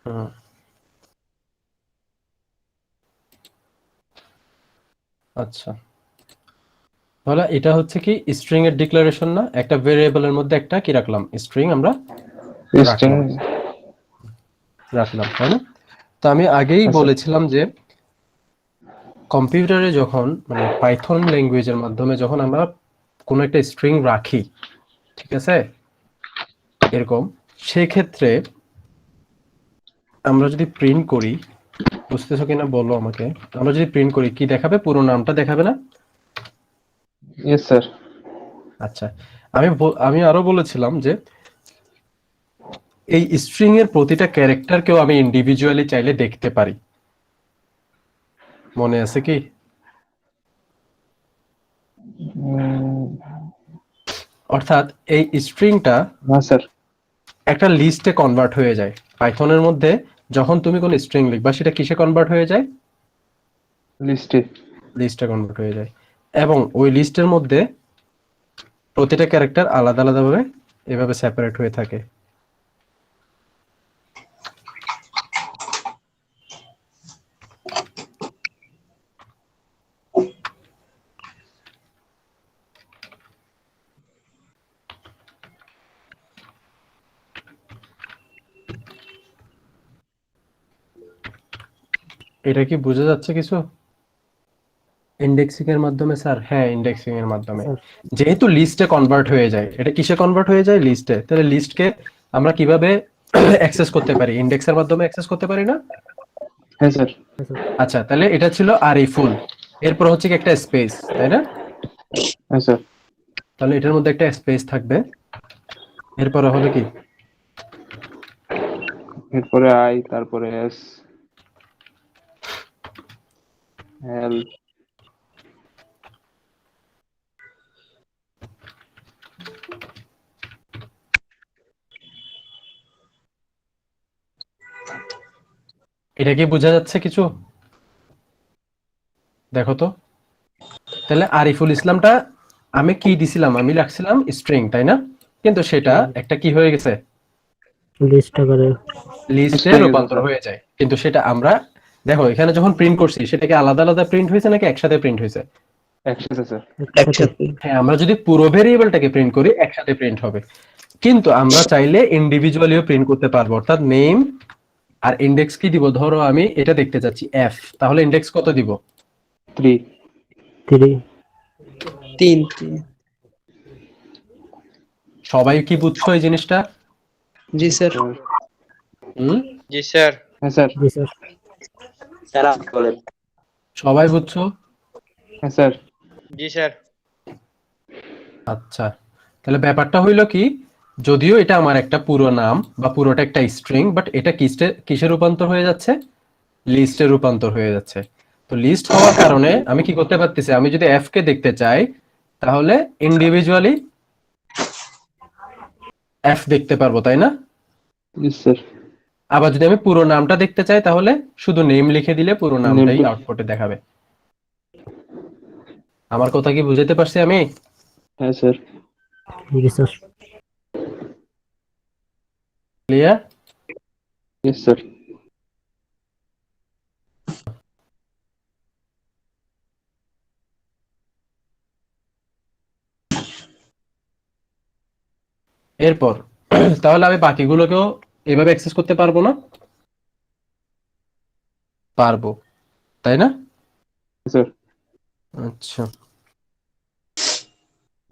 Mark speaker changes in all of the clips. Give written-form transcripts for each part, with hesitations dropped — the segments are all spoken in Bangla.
Speaker 1: হুম, আচ্ছা, তাহলে এটা হচ্ছে কি স্ট্রিং এর ডিক্লারেশন না, একটা ভেরিয়েবলের মধ্যে একটা কি রাখলাম, স্ট্রিং আমরা
Speaker 2: স্ট্রিং।
Speaker 1: রাখলাম রাখলাম, তাই না? তো আমি আগেই
Speaker 2: আচ্ছা
Speaker 1: বলেছিলাম যে কম্পিউটারে যখন মানে পাইথন ল্যাঙ্গুয়েজের মাধ্যমে যখন আমরা কোনো একটা স্ট্রিং রাখি, ঠিক আছে, এরকম, সেক্ষেত্রে আমরা যদি প্রিন্ট করি, বুঝতেছো কিনা বলো আমাকে, আমরা যদি প্রিন্ট করি কি দেখাবে, পুরো নামটা দেখাবে না?
Speaker 2: Yes sir.
Speaker 1: আচ্ছা, আমি আরো বলেছিলাম যে এই স্ট্রিং এর প্রতিটা ক্যারেক্টারকেও আমি ইন্ডিভিজুয়ালি চাইলে দেখতে পারি, মনে আছে কি? অর্থাৎ এই স্ট্রিংটা
Speaker 2: না স্যার।
Speaker 1: একটা লিস্টে কনভার্ট হয়ে যায় পাইথনের মধ্যে। যখন তুমি কোন স্ট্রিং লিখবা সেটা কিসে কনভার্ট হয়ে যায়?
Speaker 2: লিস্টে।
Speaker 1: লিস্টে কনভার্ট হয়ে যায়, এবং ওই লিস্টের মধ্যে প্রতিটা ক্যারেক্টার আলাদা আলাদা ভাবে এভাবে সেপারেট হয়ে থাকে। এটা কি বোঝা যাচ্ছে কিছু? ইন্ডেক্সিং এর মাধ্যমে স্যার, হ্যাঁ ইন্ডেক্সিং এর মাধ্যমে।
Speaker 3: স্যার
Speaker 1: যেহেতু লিস্টে কনভার্ট হয়ে যায়, এটা কিসে কনভার্ট হয়ে যায়? লিস্টে। তাহলে লিস্টকে আমরা কিভাবে অ্যাক্সেস করতে পারি? ইন্ডেক্সের মাধ্যমে অ্যাক্সেস করতে পারি না?
Speaker 2: হ্যাঁ স্যার।
Speaker 1: আচ্ছা, তাহলে এটা ছিল আরিফুল, এরপর হচ্ছে কি একটা স্পেস, তাই না?
Speaker 2: হ্যাঁ স্যার।
Speaker 1: তাহলে এটার মধ্যে একটা স্পেস থাকবে, এরপরে হলো কি?
Speaker 2: এরপরে আই, তারপরে এস, এল।
Speaker 1: এটা কি বোঝা যাচ্ছে কিছু? দেখো তো। তাহলে আরিফুল ইসলামটা আমি কি দিছিলাম? আমি রাখছিলাম স্ট্রিং, তাই না? কিন্তু সেটা একটা কি হয়ে গেছে,
Speaker 3: লিস্ট আকারে।
Speaker 1: লিস্টে
Speaker 2: হয়ে গেছে
Speaker 1: রূপান্তর
Speaker 2: স্যার।
Speaker 1: হয়ে যায়। কিন্তু সেটা আমরা দেখো এখানে যখন প্রিন্ট করছি সেটা কি আলাদা আলাদা প্রিন্ট হয়েছে নাকি একসাথে প্রিন্ট হয়েছে?
Speaker 2: একসাথে স্যার।
Speaker 3: একসাথে।
Speaker 1: হ্যাঁ, আমরা যদি পুরো ভেরিয়েবলটাকে প্রিন্ট করি একসাথে প্রিন্ট হবে, কিন্তু আমরা চাইলে ইন্ডিভিজুয়ালিও প্রিন্ট করতে পারবো। অর্থাৎ নেম আর ইন্ডেক্স কি দিব, ধরো আমি এটা দেখতে চাচ্ছি এফ, তাহলে ইন্ডেক্স কত দিব?
Speaker 2: 3।
Speaker 3: 3।
Speaker 4: 3।
Speaker 1: সবাই কি বুঝছো এই জিনিসটা?
Speaker 4: জি স্যার।
Speaker 1: হুম,
Speaker 5: জি স্যার।
Speaker 2: হ্যাঁ স্যার।
Speaker 3: জি স্যার।
Speaker 4: স্যার আপনি বলেন।
Speaker 1: সবাই বুঝছো?
Speaker 2: হ্যাঁ স্যার।
Speaker 5: জি স্যার।
Speaker 1: আচ্ছা, তাহলে ব্যাপারটা হইলো কি, যদিও এটা আমার একটা পুরো নাম বা পুরোটা একটা স্ট্রিং, বাট এটা কিসে রূপান্তর হয়ে যাচ্ছে? লিস্টে রূপান্তর হয়ে যাচ্ছে। তো লিস্ট হওয়ার কারণে আমি কি করতে পারতেছি, আমি যদি এফ কে দেখতে চাই তাহলে ইন্ডিভিজুয়ালি এফ দেখতে পারবো, তাই না?
Speaker 2: Yes sir.
Speaker 1: আবার যদি আমি পুরো নামটা দেখতে চাই তাহলে শুধু নেম লিখে দিলে পুরো নামটাই আউটপুটে দেখাবে। আমার কথা কি বুঝাতে পারছি আমি?
Speaker 2: হ্যাঁ স্যার।
Speaker 3: জি স্যার।
Speaker 1: ক্লিয়ার?
Speaker 2: Yes sir.
Speaker 1: এরপর তাহলে আমি বাকিগুলোকেও এভাবে অ্যাক্সেস করতে পারবো না? পারবো, তাই না?
Speaker 2: স্যার।
Speaker 1: আচ্ছা,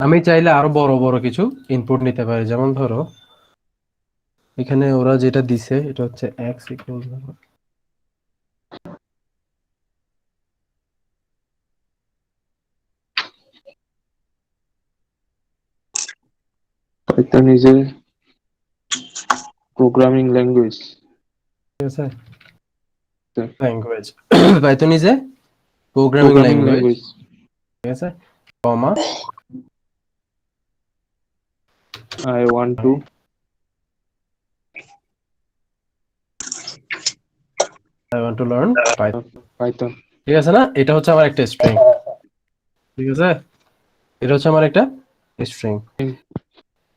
Speaker 1: আমি চাইলে আরো বড় বড় কিছু ইনপুট নিতে পারি, যেমন ধরো এখানে ওরা যেটা দিছে এটা হচ্ছে x equal,
Speaker 2: Python is a programming language.
Speaker 1: ঠিক আছে,
Speaker 2: sir.
Speaker 1: Language Python is a programming
Speaker 2: programming
Speaker 1: language,
Speaker 2: language.
Speaker 1: ঠিক আছে, comma
Speaker 2: I want to.
Speaker 1: I want to learn Python.
Speaker 2: Python.
Speaker 1: ঠিক আছে না, এটা হচ্ছে আমার একটা স্ট্রিং, ঠিক আছে, এটা হচ্ছে আমার একটা স্ট্রিং।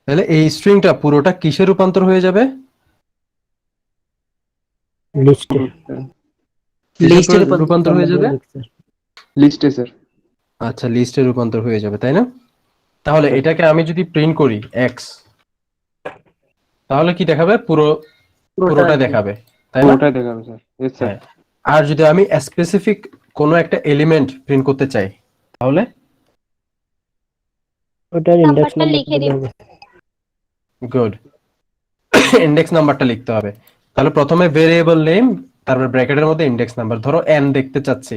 Speaker 1: তাহলে এই স্ট্রিংটা পুরোটা কিসে রূপান্তর হয়ে যাবে?
Speaker 3: লিস্টে
Speaker 1: কিসে
Speaker 4: লিস্টের
Speaker 1: রূপান্তর হয়ে যাবে?
Speaker 2: লিস্টে স্যার।
Speaker 1: আচ্ছা, লিস্টে রূপান্তর হয়ে যাবে, তাই না? তাহলে
Speaker 2: হ্যাঁ।
Speaker 1: এটাকে আমি যদি প্রিন্ট করি এক্স, তাহলে কি দেখাবে? পুরোটা দেখাবে, তাই না?
Speaker 2: ওটাই দেখাবে স্যার। Yes sir.
Speaker 1: হ্যাঁ। আর যদি আমি স্পেসিফিক কোনো একটা এলিমেন্ট প্রিন্ট করতে চাই, তাহলে
Speaker 3: ওটার ইন্ডেক্স
Speaker 5: নাম্বারটা
Speaker 3: নাম্বার
Speaker 5: লিখে দিন।
Speaker 1: গুড, ইন্ডেক্স নাম্বারটা লিখতে হবে। তাহলে প্রথমে ভেরিয়েবল নেম, তারপর ব্র্যাকেটের মধ্যে ইন্ডেক্স নাম্বার। ধরো n দেখতে চাচ্ছি,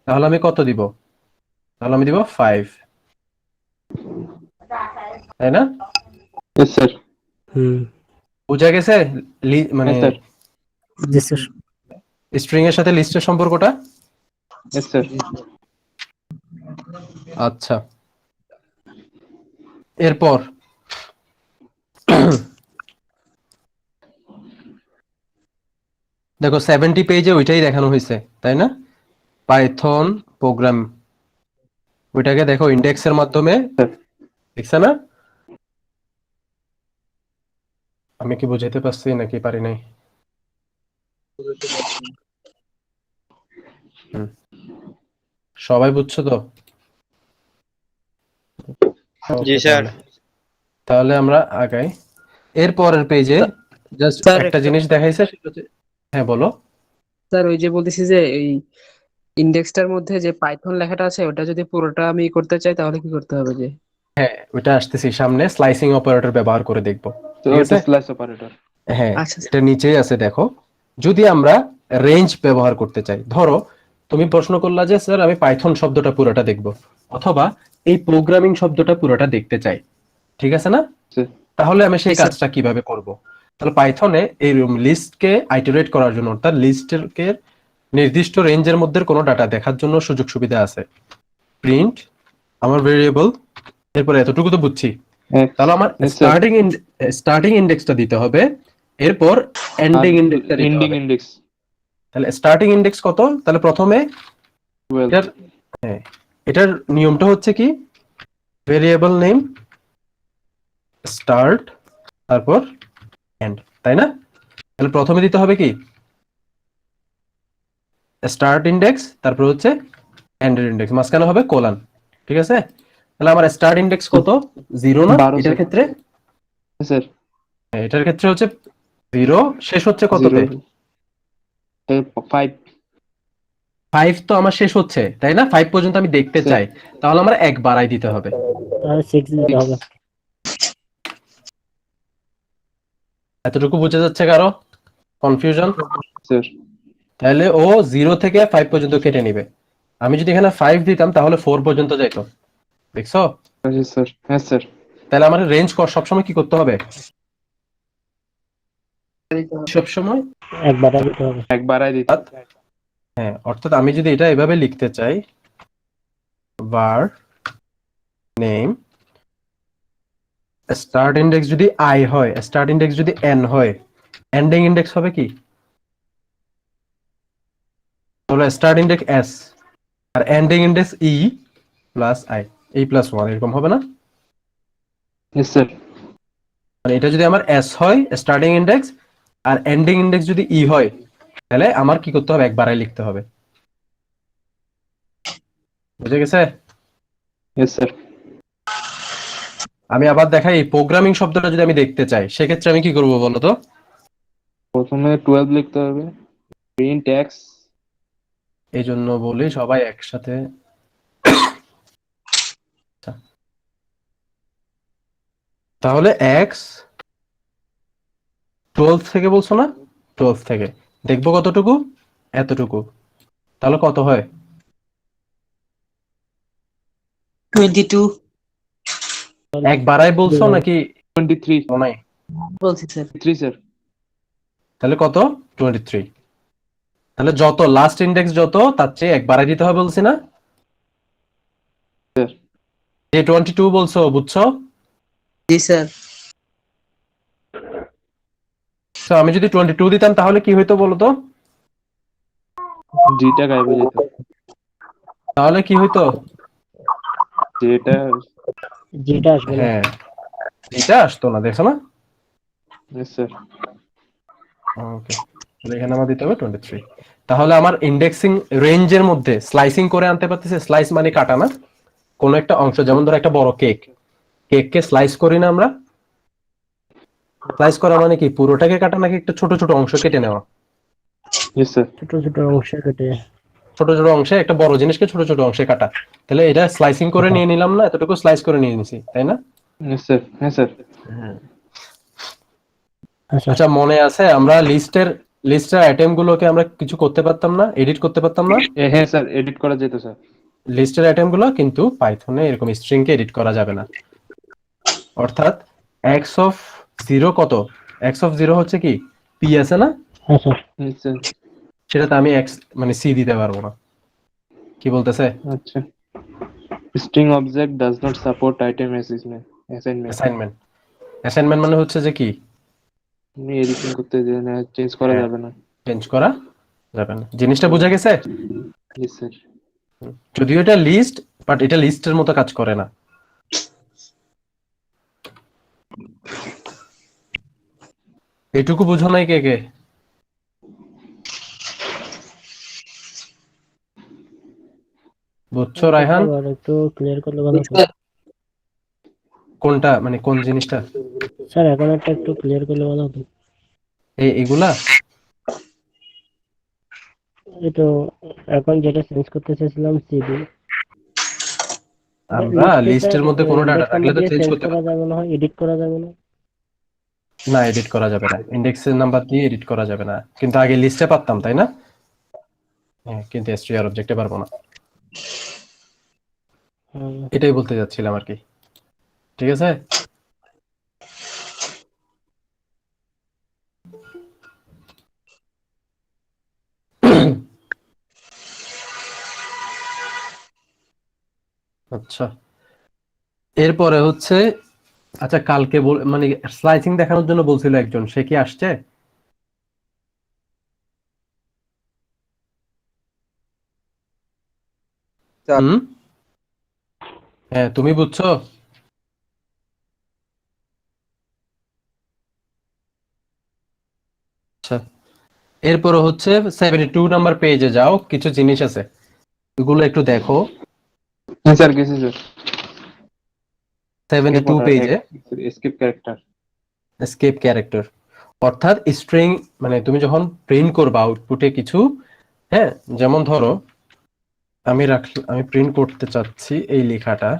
Speaker 1: তাহলে আমি কত দিব? তাহলে আমি দিব 5, তাই না?
Speaker 2: Yes sir.
Speaker 1: বুঝা গেছে? মানে
Speaker 2: হ্যাঁ স্যার।
Speaker 3: জি স্যার।
Speaker 1: স্ট্রিং এর সাথে লিস্টের সম্পর্কটা?
Speaker 2: Yes sir.
Speaker 1: আচ্ছা, এরপর দেখো 70 পেজে ওইটাই দেখানো হয়েছে, তাই না? পাইথন প্রোগ্রাম, ওইটাকে দেখো ইন্ডেক্সের মাধ্যমে দেখছে না? আমি কি বুঝাইতে পারছি নাকি পারি নাই? সবাই বুঝছো তো?
Speaker 4: জি
Speaker 1: Okay,
Speaker 4: স্যার।
Speaker 1: তাহলে আমরা আগাই। এর পরের পেজে জাস্ট
Speaker 4: স্যার,
Speaker 1: একটা জিনিস দেখাইছে, সেটা হচ্ছে, হ্যাঁ বলো।
Speaker 4: স্যার ওই যে বলতেছি যে এই ইন্ডেক্সটার মধ্যে যে পাইথন লেখাটা আছে ওটা যদি পুরোটা আমি করতে চাই তাহলে কি করতে হবে? যে
Speaker 1: হ্যাঁ, ওইটা আসতেছি সামনে, স্লাইসিং অপারেটর ব্যবহার করে দেখবো,
Speaker 2: তো
Speaker 1: ঠিক
Speaker 2: ওটা
Speaker 1: আছে?
Speaker 2: Slash operator.
Speaker 1: হ্যাঁ,
Speaker 4: আচ্ছা স্যার।
Speaker 1: এটা নিচেই আছে দেখো। যদি আমরা রেঞ্জ ব্যবহার করতে চাই, ধরো তুমি প্রশ্ন করলা যে স্যার আমি পাইথন শব্দটা পুরোটা দেখব, অথবা এই প্রোগ্রামিং শব্দটা পুরোটা দেখতে চাই, ঠিক আছে না?
Speaker 2: স্যার।
Speaker 1: তাহলে আমি সেই
Speaker 4: Yes, sir.
Speaker 1: কাজটা কিভাবে করব? তাহলে পাইথনে এই লিস্টকে আইটারেট করার জন্য, অর্থাৎ লিস্টকে নির্দিষ্ট রেঞ্জের মধ্যে কোনো ডাটা দেখার জন্য সুযোগ সুবিধা আছে। প্রিন্ট আমার ভেরিয়েবল, এরপরে এতটুকু তো বুঝছি। তাহলে আমার
Speaker 2: Yes, sir.
Speaker 1: স্টার্টিং ইন্ডেক্সটা দিতে হবে, এরপর এন্ডিং ইন্ডেক্সটা দিতে
Speaker 2: এন্ডিং
Speaker 1: হবে।
Speaker 2: ইন্ডেক্স
Speaker 1: তাহলে স্টার্টিং ইন্ডেক্স কত? তাহলে প্রথমে
Speaker 2: 12।
Speaker 1: এটার নিয়মটা হচ্ছে কি, ভেরিয়েবল নেম স্টার্ট, তারপর এন্ড, তাই না? তাহলে প্রথমে দিতে হবে কি স্টার্ট ইন্ডেক্স, তারপর হচ্ছে এন্ড ইন্ডেক্স, মাঝখানে হবে কোলন, ঠিক আছে? তাহলে আমার স্টার্ট ইন্ডেক্স কত? 0 না?
Speaker 2: 12,
Speaker 1: এটার
Speaker 2: sir.
Speaker 1: ক্ষেত্রে
Speaker 2: স্যার।
Speaker 1: এটার ক্ষেত্রে হচ্ছে 0, শেষ হচ্ছে কততে?
Speaker 2: 5।
Speaker 1: 5 তো আমার শেষ হচ্ছে, তাই না? 5 পর্যন্ত আমি দেখতে
Speaker 2: Sir.
Speaker 1: চাই, তাহলে আমার 1 বাড়াই দিতে হবে।
Speaker 3: তাহলে 6 দিতে হবে।
Speaker 1: এতটুকু বুঝে যাচ্ছে কারো কনফিউশন?
Speaker 2: স্যার।
Speaker 1: তাহলে ও 0 থেকে 5 পর্যন্ত কেটে নিবে। আমি যদি এখানে 5 দিতাম তাহলে 4 পর্যন্ত যাইতো, দেখছো?
Speaker 2: স্যার। হ্যাঁ স্যার।
Speaker 1: তাহলে আমার রেঞ্জ সবসময় কি করতে হবে? সবসময়
Speaker 3: একবার দিতে হবে।
Speaker 2: একবারই দিতে।
Speaker 1: হ্যাঁ, অর্থাৎ আমি যদি এটা এভাবে লিখতে চাই, var name স্টার্ট ইন্ডেক্স যদি i হয়, স্টার্ট ইন্ডেক্স যদি n হয়, এন্ডিং ইন্ডেক্স হবে কি? তাহলে স্টার্ট ইন্ডেক্স s আর ending index e plus i, e plus 1, এরকম হবে না?
Speaker 2: Yes sir.
Speaker 1: মানে এটা যদি আমার s হয় স্টার্টিং ইন্ডেক্স, আর এন্ডিং ইন্ডেক্স যদি e হয়, তাহলে আমার কি করতে হবে? একবারই লিখতে হবে। বুঝে গেছে?
Speaker 2: Yes sir.
Speaker 1: আমি আবার দেখাই, এই প্রোগ্রামিং শব্দটা যদি আমি দেখতে চাই, সেক্ষেত্রে আমি কি করব বলো তো?
Speaker 2: প্রথমে 12 লিখতে হবে। Print x.
Speaker 1: এই জন্য বলি সবাই একসাথে। তাহলে x 12 থেকে বলছো না? 12 থেকে দেখবো কতটুকু? এতটুকু। তাহলে কত হয়?
Speaker 4: 22
Speaker 1: এক বারাই বলছো নাকি
Speaker 2: 23।
Speaker 1: নাই?
Speaker 4: বলছি স্যার।
Speaker 2: 3 স্যার।
Speaker 1: তাহলে কত? 23। তাহলে যত লাস্ট ইন্ডেক্স যত, তার চেয়ে এক বাড়াই দিতে হবে বলছি না?
Speaker 2: স্যার।
Speaker 1: যে 22 বলছো, বুঝছো?
Speaker 4: জি স্যার।
Speaker 1: তো আমি যদি 22 দিতাম তাহলে কি হইতো বলো তো?
Speaker 2: জিটা গায়েব হয়ে যেত।
Speaker 1: তাহলে কি হইতো?
Speaker 2: যেটা।
Speaker 3: যেটা আসবে না।
Speaker 1: হ্যাঁ, এটা আসতো না, দেখছো না?
Speaker 2: Yes sir.
Speaker 1: ওকে, এখানে আমার দিতে হবে 23। তাহলে আমার ইন্ডেক্সিং রেঞ্জের মধ্যে স্লাইসিং করে আনতে পারতেছে। স্লাইস মানে কাটা না, কোন একটা অংশ, যেমন ধরো একটা বড় কেককে স্লাইস করি না আমরা? স্লাইস করা মানে কি পুরোটাকে কাটা নাকি একটা ছোট ছোট অংশ কেটে নেওয়া?
Speaker 2: Yes sir.
Speaker 3: ছোট ছোট অংশ কেটে।
Speaker 1: ছোট ছোট অংশে, একটা বড় জিনিসকে ছোট ছোট অংশে কাটা। তাহলে এটা স্লাইসিং করে নিয়ে নিলাম না, এতটুকু স্লাইস করে নিয়ে নিছি, তাই না?
Speaker 2: Yes sir. হ্যাঁ স্যার।
Speaker 3: আচ্ছা
Speaker 1: আচ্ছা, মনে আছে আমরা লিস্টের আইটেম গুলোকে আমরা কিছু করতে পারতাম না, এডিট করতে পারতাম না?
Speaker 2: হ্যাঁ স্যার, এডিট করা যেত স্যার।
Speaker 1: লিস্টের আইটেম গুলো কিন্তু পাইথনে এরকম স্ট্রিং কে এডিট করা যাবে না। অর্থাৎ এক্স অফ জিরো কত? এক্স অফ জিরো হচ্ছে কি পি আছে না,
Speaker 3: হ্যাঁ স্যার।
Speaker 2: Yes sir.
Speaker 1: সেটাতে আমি এক্স মানে সি দিতে পারবো না। কি বলতেছে?
Speaker 2: আচ্ছা। String object does not support item assignment.
Speaker 1: Assignment মানে হচ্ছে যে কি
Speaker 2: আপনি এডিটিং করতে চেঞ্জ করা
Speaker 1: হ্যাঁ,
Speaker 2: যাবে না।
Speaker 1: চেঞ্জ করা যাবে না। জিনিসটা বোঝা গেছে?
Speaker 2: Yes sir.
Speaker 1: যদিও এটা লিস্ট, বাট এটা লিস্টের মতো কাজ করে না। এটুকু বুঝো নাই কে কে? বুঝছো রায়হান?
Speaker 3: আবার একটু ক্লিয়ার করলে ভালো হতো।
Speaker 1: কোনটা মানে কোন জিনিসটা?
Speaker 3: স্যার এখন একটা একটু ক্লিয়ার করলে ভালো হতো।
Speaker 1: এগুলা
Speaker 3: এই তো এখন যেটা চেঞ্জ করতে চাইছিলাম সিবি,
Speaker 1: আমরা লিস্টের মধ্যে কোনো ডাটা
Speaker 3: ইন্ডেক্স
Speaker 1: থাকলে
Speaker 3: নাম্বার
Speaker 1: তো
Speaker 3: দিয়ে
Speaker 1: চেঞ্জ
Speaker 3: চেঞ্জ
Speaker 1: করতে
Speaker 3: করা
Speaker 1: পারতাম।
Speaker 3: যাবে না, হয় এডিট করা যাবে না?
Speaker 1: না, এডিট করা যাবে না, ইন্ডেক্সের নাম্বার দিয়ে এডিট করা যাবে না, কিন্তু আগে লিস্টে পারতাম, তাই না? হ্যাঁ, কিন্তু এসটিআর অবজেক্টে পারবো না। এটাই বলতে যাচ্ছিলাম আর কি। ঠিক আছে। আচ্ছা, এরপরে হচ্ছে, আচ্ছা কালকে মানে স্লাইসিং দেখানোর জন্য বলছিল একজন, সে কি আসছে? হুম, হ্যাঁ তুমি বুঝছো? আচ্ছা, এরপরে হচ্ছে 72 নাম্বার পেজে যাও, কিছু জিনিস আছে ওগুলো একটু দেখো।
Speaker 2: হ্যাঁ স্যার, গেছি স্যার।
Speaker 1: 72 পেজে
Speaker 2: এসকেপ ক্যারেক্টার।
Speaker 1: এসকেপ ক্যারেক্টার, অর্থাৎ স্ট্রিং, মানে তুমি যখন প্রিন্ট করবা আউটপুটে কিছু, হ্যাঁ, যেমন ধরো আমি প্রিন্ট করতে চাচ্ছি এই লেখাটা,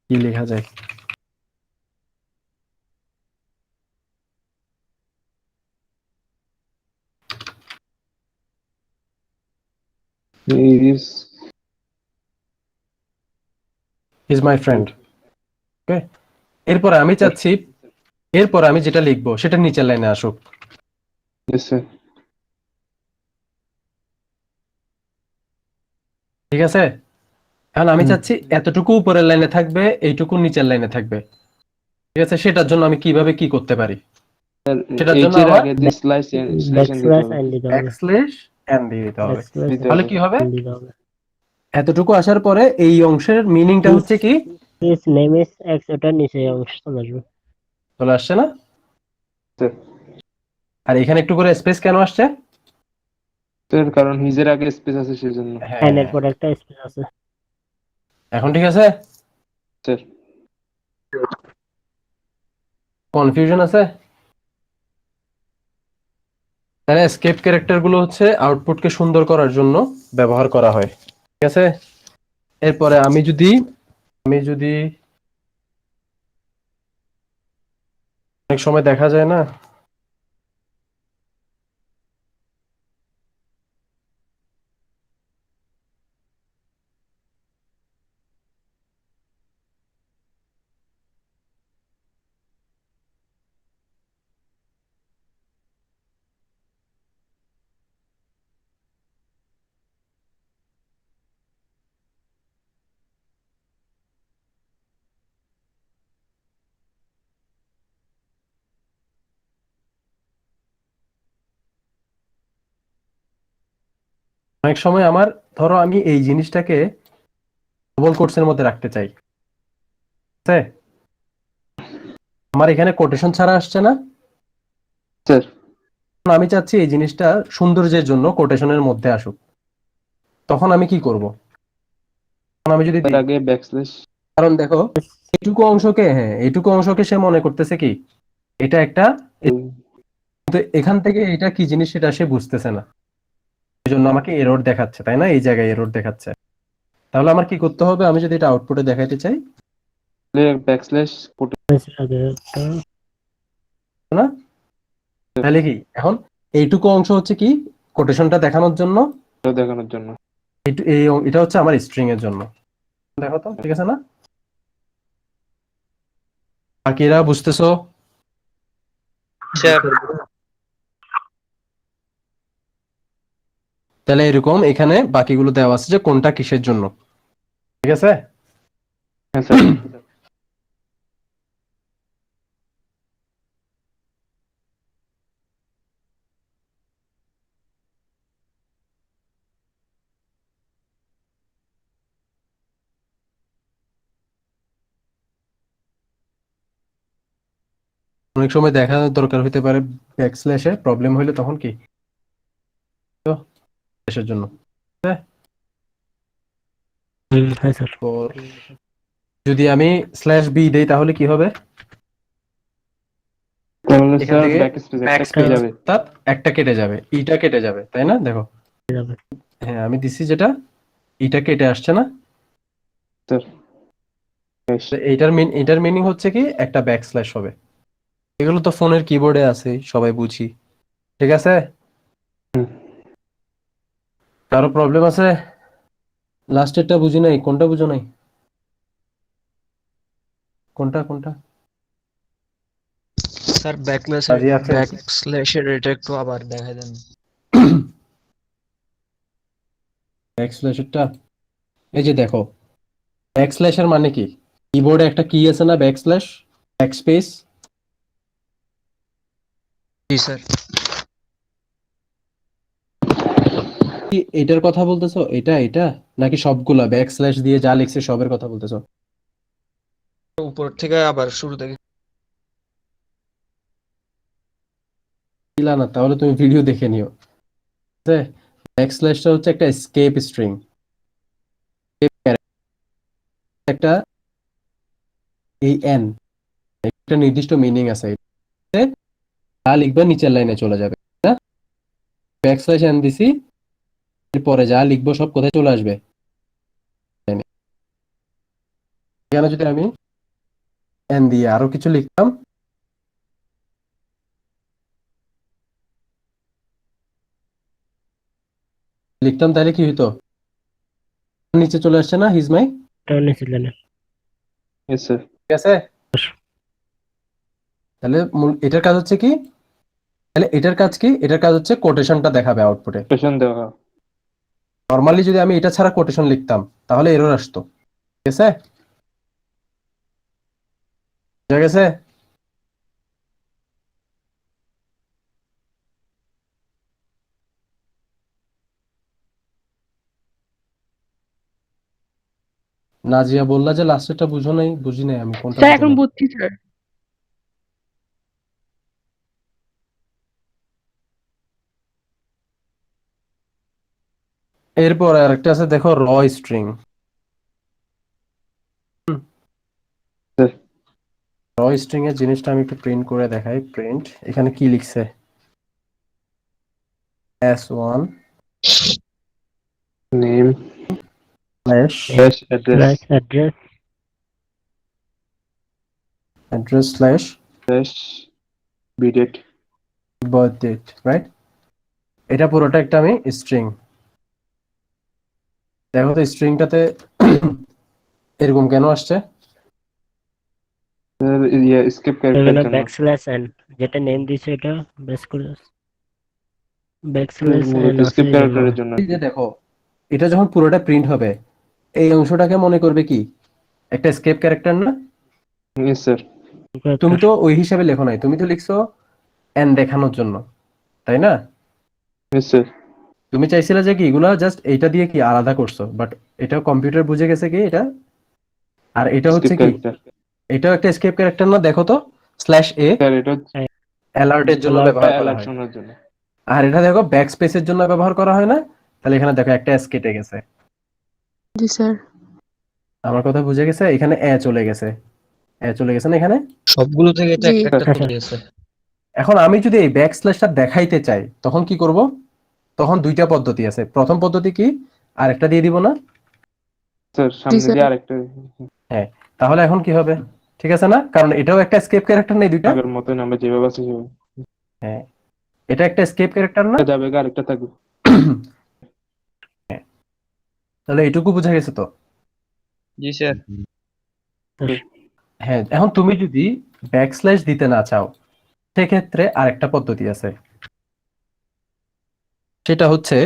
Speaker 1: কি লেখা যায়?
Speaker 2: Is
Speaker 1: is my friend. Okay, এরপরে আমি চাচ্ছি, এরপরে আমি যেটা লিখবো সেটা নিচের লাইনে আসুক।
Speaker 2: Yes sir.
Speaker 1: ঠিক আছে, এখন আমি চাচ্ছি এতটুকু উপরের লাইনে থাকবে, এইটুকু নিচের লাইনে থাকবে। ঠিক আছে, সেটার জন্য আমি কিভাবে কি করতে পারি? সেটার জন্য
Speaker 2: এইচের
Speaker 1: আমার
Speaker 2: আগে দিয়ে স্লাইস দিতে
Speaker 3: ব্যাকস্ল্যাশ
Speaker 2: হবে।
Speaker 3: এন্ড দিতে হবে।
Speaker 1: ব্যাকস্ল্যাশ এন দিয়ে দিতে হবে।
Speaker 3: ব্যাকস্ল্যাশ
Speaker 2: দিতে
Speaker 1: তাহলে
Speaker 2: হবে।
Speaker 1: কি হবে?
Speaker 3: দিতে হবে।
Speaker 1: এতটুকু আসার পরে এই অংশের মিনিংটা হচ্ছে কি
Speaker 3: His name is X, ওটার নিচে অংশ চলে আসবে।
Speaker 1: চলে আসছে না?
Speaker 2: স্যার,
Speaker 1: আর এখানে একটু করে স্পেস কেন আসছে?
Speaker 2: স্যার কারণ হিজের আগে স্পেস আছে সেজন্য।
Speaker 1: হ্যাঁ,
Speaker 3: এন এর পর একটা স্পেস আছে।
Speaker 1: এখন ঠিক আছে?
Speaker 2: স্যার,
Speaker 1: কনফিউশন আছে? তাহলে এসকেপ ক্যারেক্টার গুলো হচ্ছে আউটপুটকে সুন্দর করার জন্য ব্যবহার করা হয়। ঠিক আছে, এরপরে আমি যদি অনেক সময় দেখা যায় না, অনেক সময় আমার, ধরো আমি এই জিনিসটাকে ডবল কোটসের মধ্যে রাখতে চাই, ঠিক আছে? আমার এখানে কোটেশন ছাড়া আসছে না।
Speaker 2: স্যার
Speaker 1: এখন আমি চাচ্ছি এই জিনিসটা সৌন্দর্যের জন্য কোটেশনের মধ্যে আসুক। তখন আমি কি করব? তখন আমি যদি
Speaker 2: তার
Speaker 1: দিই,
Speaker 2: আগে ব্যাকস্ল্যাশ
Speaker 1: কারণ দেখো এইটুকু অংশকে সে মনে করতেছে কি এটা একটা, কিন্তু এখান থেকে এটা কি জিনিস সেটা সে বুঝতেছে না, এই জন্য আমাকে এরর দেখাচ্ছে, তাই না? এই জায়গায় এরর দেখাচ্ছে। তাহলে আমার কি করতে হবে? আমি যদি এটা আউটপুটে দেখাইতে চাই,
Speaker 2: ব্যাকস্ল্যাশ
Speaker 3: আগে একটা
Speaker 1: না, তাহলে কি এখন এইটুকু অংশ হচ্ছে কি কোটেশনটা দেখানোর জন্য,
Speaker 2: দেখানোর জন্য।
Speaker 1: এটা হচ্ছে আমার স্ট্রিং এর জন্য। দেখো তো ঠিক আছে না? বাকিরা বুঝতেছো?
Speaker 5: স্যার
Speaker 1: তাহলে এরকম এখানে বাকিগুলো দেওয়া আছে যে কোনটা কিসের জন্য, ঠিক আছে?
Speaker 2: হ্যাঁ স্যার।
Speaker 1: অনেক সময় দেখানোর দরকার হতে পারে ব্যাকস্ল্যাশে প্রবলেম হইলে তখন কি তো দেশের জন্য।
Speaker 3: হ্যাঁ স্যার।
Speaker 1: পর যদি আমি স্ল্যাশ বি দেই তাহলে কি হবে?
Speaker 2: তাহলে
Speaker 1: এখান
Speaker 2: স্যার
Speaker 1: থেকে
Speaker 2: ব্যাকস্ল্যাশ একটা
Speaker 1: ব্যাক
Speaker 2: কেটে যাবে।
Speaker 1: অর্থাৎ একটা কেটে যাবে, ইটা কেটে যাবে, তাই না? দেখো,
Speaker 3: যাবে।
Speaker 1: হ্যাঁ আমি দিছি যেটা, ইটা কেটে আসছে না?
Speaker 2: স্যার
Speaker 1: তো এটার মিনিং হচ্ছে কি একটা ব্যাকস্ল্যাশ হবে। এগুলো তো ফোনের কিবোর্ডে আছে, সবাই বুঝি, ঠিক আছে?
Speaker 2: হুম।
Speaker 1: কারো প্রবলেম আছে? লাস্টেরটা বুঝি নাই, কোনটা বুঝো নাই? কোনটা কোনটা?
Speaker 5: স্যার
Speaker 1: রাজি আছেন?
Speaker 5: ব্যাকস্ল্যাশের এটা একটু আবার দেখাই দেন।
Speaker 1: ব্যাকস্ল্যাশেরটা এই যে দেখো, ব্যাকস্ল্যাশের মানে কি? কিবোর্ডে একটা কি আছে না, ব্যাকস্ল্যাশ, ব্যাকস্পেস।
Speaker 5: জি স্যার।
Speaker 1: কি এটার কথা বলতেছো? এটা নাকি সবগুলা ব্যাকস্ল্যাশ দিয়ে যা লিখছে সবের কথা বলতেছো?
Speaker 5: উপর থেকে আবার শুরু থেকে।
Speaker 1: দিলা না, তাহলে তুমি ভিডিও দেখে নিও। ব্যাকস্ল্যাশটা হচ্ছে একটা এসকেপ স্ট্রিং, একটা এই এন একটা নির্দিষ্ট মিনিং আছে, যা লিখবে নিচের লাইনে চলে যাবে, না? ব্যাকস্ল্যাশ এন দিছি, পরে যা লিখবো সব কোথায় চলে আসবে? এখানে যদি আমি এন দিয়ে আরো কিছু লিখতাম, তাহলে কি হইতো? নিচে চলে আসছে না, হিজ মাই,
Speaker 3: এটা নিয়েছিলেন না।
Speaker 2: Yes sir.
Speaker 1: ঠিক আছে? তাহলে এটার কাজ হচ্ছে কি? তাহলে এটার কাজ কি? এটার কাজ হচ্ছে কোটেশনটা দেখাবে আউটপুটে।
Speaker 2: কোটেশন দেওয়া।
Speaker 1: নর্মালি যদি আমি এটা ছাড়া কোটেশন লিখতাম তাহলে এরর আসতো, ঠিক আছে? বুঝা গেছে? নাজিয়া বললা যে লাস্টেরটা বুঝো নাই, বুঝি নাই আমি কোনটা
Speaker 6: স্যার
Speaker 1: বুঝো
Speaker 6: এখন
Speaker 1: নাই।
Speaker 6: বুঝছি স্যার।
Speaker 1: এরপর আরেকটা আছে দেখো, র স্ট্রিং।
Speaker 2: স্যার
Speaker 1: র স্ট্রিং এর জিনিসটা আমি একটু প্রিন্ট করে দেখাই। প্রিন্ট, এখানে কি লিখছে? s1
Speaker 2: name
Speaker 1: slash
Speaker 2: slash address
Speaker 3: address
Speaker 1: address slash
Speaker 2: slash বিডেট।
Speaker 1: Birth date, right? এটা পুরোটা একটা আমি স্ট্রিং। দেখো তো স্ট্রিংটাতে এরকম কেন আসছে?
Speaker 2: স্যার ইয়ে স্কেপ ক্যারেক্টার
Speaker 3: এখানে
Speaker 2: জন্য।
Speaker 3: ব্যাকস্ল্যাশ এন যেটা নেম দিছে এটা বেস করে ব্যাকস্ল্যাশ এন
Speaker 2: মূলত
Speaker 3: আছে
Speaker 2: স্কেপ
Speaker 3: এই জন্য।
Speaker 2: ক্যারেক্টারের জন্য।
Speaker 1: এই যে দেখো, এটা যখন পুরোটা প্রিন্ট হবে এই অংশটাকে মনে করবে কি একটা স্কেপ ক্যারেক্টার, না?
Speaker 2: Yes sir.
Speaker 1: তুমি তো ওই হিসাবে লেখো নাই, তুমি তো লিখছো এন দেখানোর জন্য, তাই না?
Speaker 2: Yes sir.
Speaker 1: তুমি চাইছিলে যে কি এগুলা জাস্ট এইটা দিয়ে কি আলাদা করছো, বাট এটা কম্পিউটার বুঝে গেছে কি এটা, আর এটা
Speaker 2: স্কেপ
Speaker 1: হচ্ছে কি
Speaker 2: ক্যারেক্টার।
Speaker 1: এটাও একটা স্কেপ ক্যারেক্টার, না? দেখো তো স্ল্যাশ এ
Speaker 2: স্যার এটা
Speaker 1: অ্যালার্টের জন্য
Speaker 3: Alert,
Speaker 1: ব্যবহার করা
Speaker 2: অ্যালার্ট
Speaker 1: হয়।
Speaker 2: শোনার জন্য।
Speaker 1: আর এটা দেখো ব্যাকস্পেসের জন্য ব্যবহার করা হয় না? তাহলে এখানে দেখো একটা এস কেটে গেছে।
Speaker 6: জি স্যার।
Speaker 1: আমার কথা বুঝে গেছে? এখানে এ চলে গেছে। এ চলে গেছে না এখানে?
Speaker 5: সবগুলো থেকে তো
Speaker 6: জি।
Speaker 5: একটা একটা
Speaker 3: হ্যাঁ,
Speaker 5: করে দিয়েছে।
Speaker 1: এখন আমি যদি এই ব্যাক স্ল্যাশটা দেখাইতে চাই তখন কি করব? তখন দুইটা পদ্ধতি আছে। প্রথম পদ্ধতি কি? আরেকটা দিয়ে দিব না?
Speaker 2: স্যার সামনে
Speaker 6: স্যার।
Speaker 2: দিয়ে আরেকটা
Speaker 1: হ্যাঁ, তাহলে এখন কি হবে? ঠিক আছে না? কারণ এটাও একটা এসকেপ ক্যারেক্টার নেই দুইটা?
Speaker 2: আগের মতন আমরা যেভাবে আছে সেভাবে।
Speaker 1: হ্যাঁ, এটা একটা এসকেপ ক্যারেক্টার না?
Speaker 2: এটা যাবে গা, আরেকটা থাকবে।
Speaker 1: তাহলে এটুকু বোঝা গেছে তো?
Speaker 5: জি স্যার।
Speaker 1: হ্যাঁ, এখন তুমি যদি ব্যাকস্ল্যাশ দিতে না চাও সেক্ষেত্রে আরেকটা পদ্ধতি আছে। সেটা হচ্ছে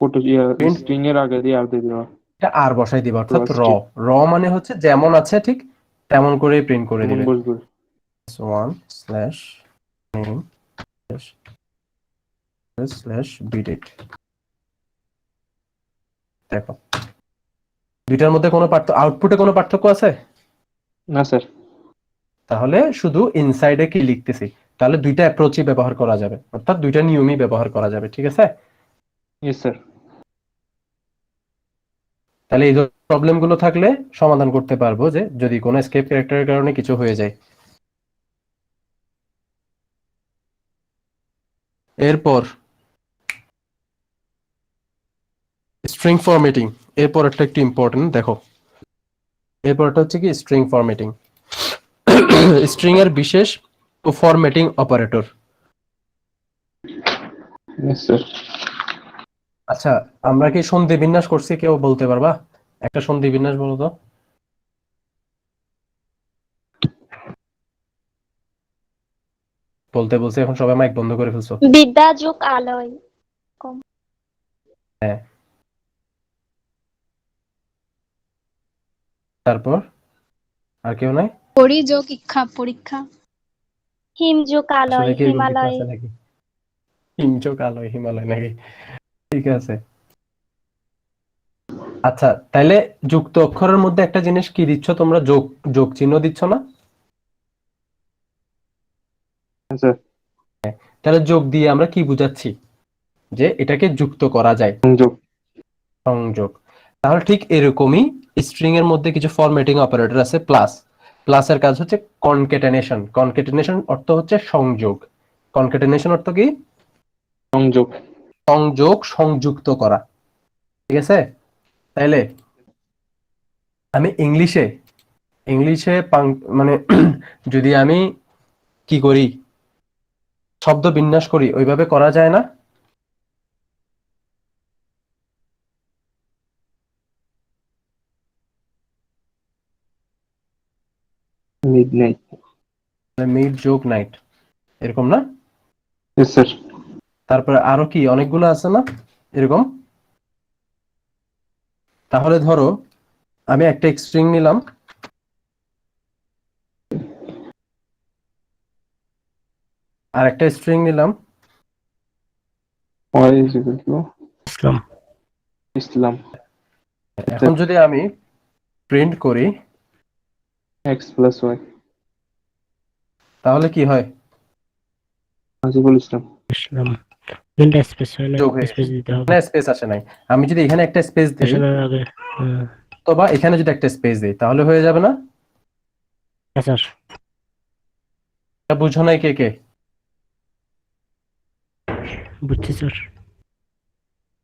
Speaker 2: ফটো
Speaker 1: Print-
Speaker 2: স্ট্রিং এর আগে দিয়ে আর দিয়ে দেওয়া।
Speaker 1: এটা আর বসাই দিবা, অর্থাৎ
Speaker 2: Plus
Speaker 1: র।
Speaker 2: stick।
Speaker 1: র মানে হচ্ছে যেমন আছে ঠিক তেমন করে প্রিন্ট করে
Speaker 2: এমন
Speaker 1: দিবে।
Speaker 2: বসবে।
Speaker 1: 1/name/bdate। দেখো দুইটার মধ্যে কোনো আউটপুটে কোনো পার্থক্য আছে?
Speaker 2: না স্যার।
Speaker 1: তাহলে শুধু ইনসাইডে কি লিখতেছি, তাহলে দুইটা অ্যাপ্রোচই ব্যবহার করা যাবে, অর্থাৎ দুইটা নিয়মই ব্যবহার করা যাবে। ঠিক আছে?
Speaker 2: Yes sir.
Speaker 1: তাহলে এই প্রবলেম গুলো থাকলে সমাধান করতে পারবো যে যদি কোনো এসকেপ ক্যারেক্টারের কারণে কিছু হয়ে যায়। এরপর স্ট্রিং ফরম্যাটিং, এরপর একটা একটু ইম্পর্টেন্ট দেখো। এরপরটা হচ্ছে কি স্ট্রিং ফরম্যাটিং। স্ট্রিং এর বিশেষ ফরম্যাটিং অপারেটর।
Speaker 2: Yes sir.
Speaker 1: আচ্ছা, আমরা কি সন্ধি বিন্যাস করছি, কেউ বলতে পারবা? একটা সন্ধি বিন্যাস বলো তো। বলতে বলছে এখন সবাই মাইক বন্ধ করে ফেলছো।
Speaker 7: বিদ্যা যোগ আলয়।
Speaker 1: তারপর আর কেউ নাই?
Speaker 6: পরিযোগ ইচ্ছা পরীক্ষা।
Speaker 7: হিম যোগ
Speaker 1: আসলে
Speaker 7: আলয়
Speaker 1: কি এরকম কিছু
Speaker 7: হিমালয়।
Speaker 1: আছে নাকি? হিমচোক আলোয় হিমালয় নাকি? ঠিক আছে। আচ্ছা, তাইলে যুক্ত অক্ষরের মধ্যে একটা জিনিস কি দিচ্ছ তোমরা? যোগ, যোগ চিহ্ন দিচ্ছ না?
Speaker 2: স্যার
Speaker 1: তাহলে যোগ দিয়ে আমরা কি বুঝাচ্ছি? যে এটাকে যুক্ত করা যায়,
Speaker 2: সংযোগ।
Speaker 1: সংযোগ। তাহলে ঠিক এরকমই স্ট্রিং এর মধ্যে কিছু ফরম্যাটিং অপারেটর আছে। প্লাস, প্লাসের কাজ হচ্ছে কনকেটেনেশন। কনকেটেনেশন অর্থ হচ্ছে সংযোগ। কনকেটেনেশন অর্থ কি?
Speaker 2: সংযোগ।
Speaker 1: সংযোগ, সংযুক্ত করা। ঠিক আছে? তাইলে আমি ইংলিশে ইংলিশে মানে যদি আমি কি করি, শব্দ বিন্যাস করি, ওইভাবে করা যায় না?
Speaker 2: মিডনাইট।
Speaker 1: মিড যোগ নাইট, এরকম না?
Speaker 2: Yes sir.
Speaker 1: তারপরে আরো কি অনেকগুলো আছে না এরকম? তাহলে ধরো আমি একটা স্ট্রিং নিলাম, আর একটা স্ট্রিং নিলাম,
Speaker 2: Y is equal to
Speaker 3: Islam.
Speaker 2: Islam.
Speaker 1: এখন যদি আমি প্রিন্ট করি
Speaker 2: এক্স প্লাস ওয়াই।
Speaker 1: তাহলে কি হয়?
Speaker 2: আজিবুল ইসলাম।
Speaker 3: ইসলাম। তিনটা স্পেস হয় না,
Speaker 1: যোগ হয়ে
Speaker 3: স্পেস দিতে হবে।
Speaker 1: না, স্পেস আসে নাই। আমি যদি এখানে একটা স্পেস দিই
Speaker 3: স্পেশনের আগে।
Speaker 1: অথবা এখানে যদি একটা স্পেস দিই তাহলে হয়ে যাবে না?
Speaker 3: হ্যাঁ স্যার।
Speaker 1: এটা বুঝো নাই কে কে?
Speaker 3: বুঝছি স্যার।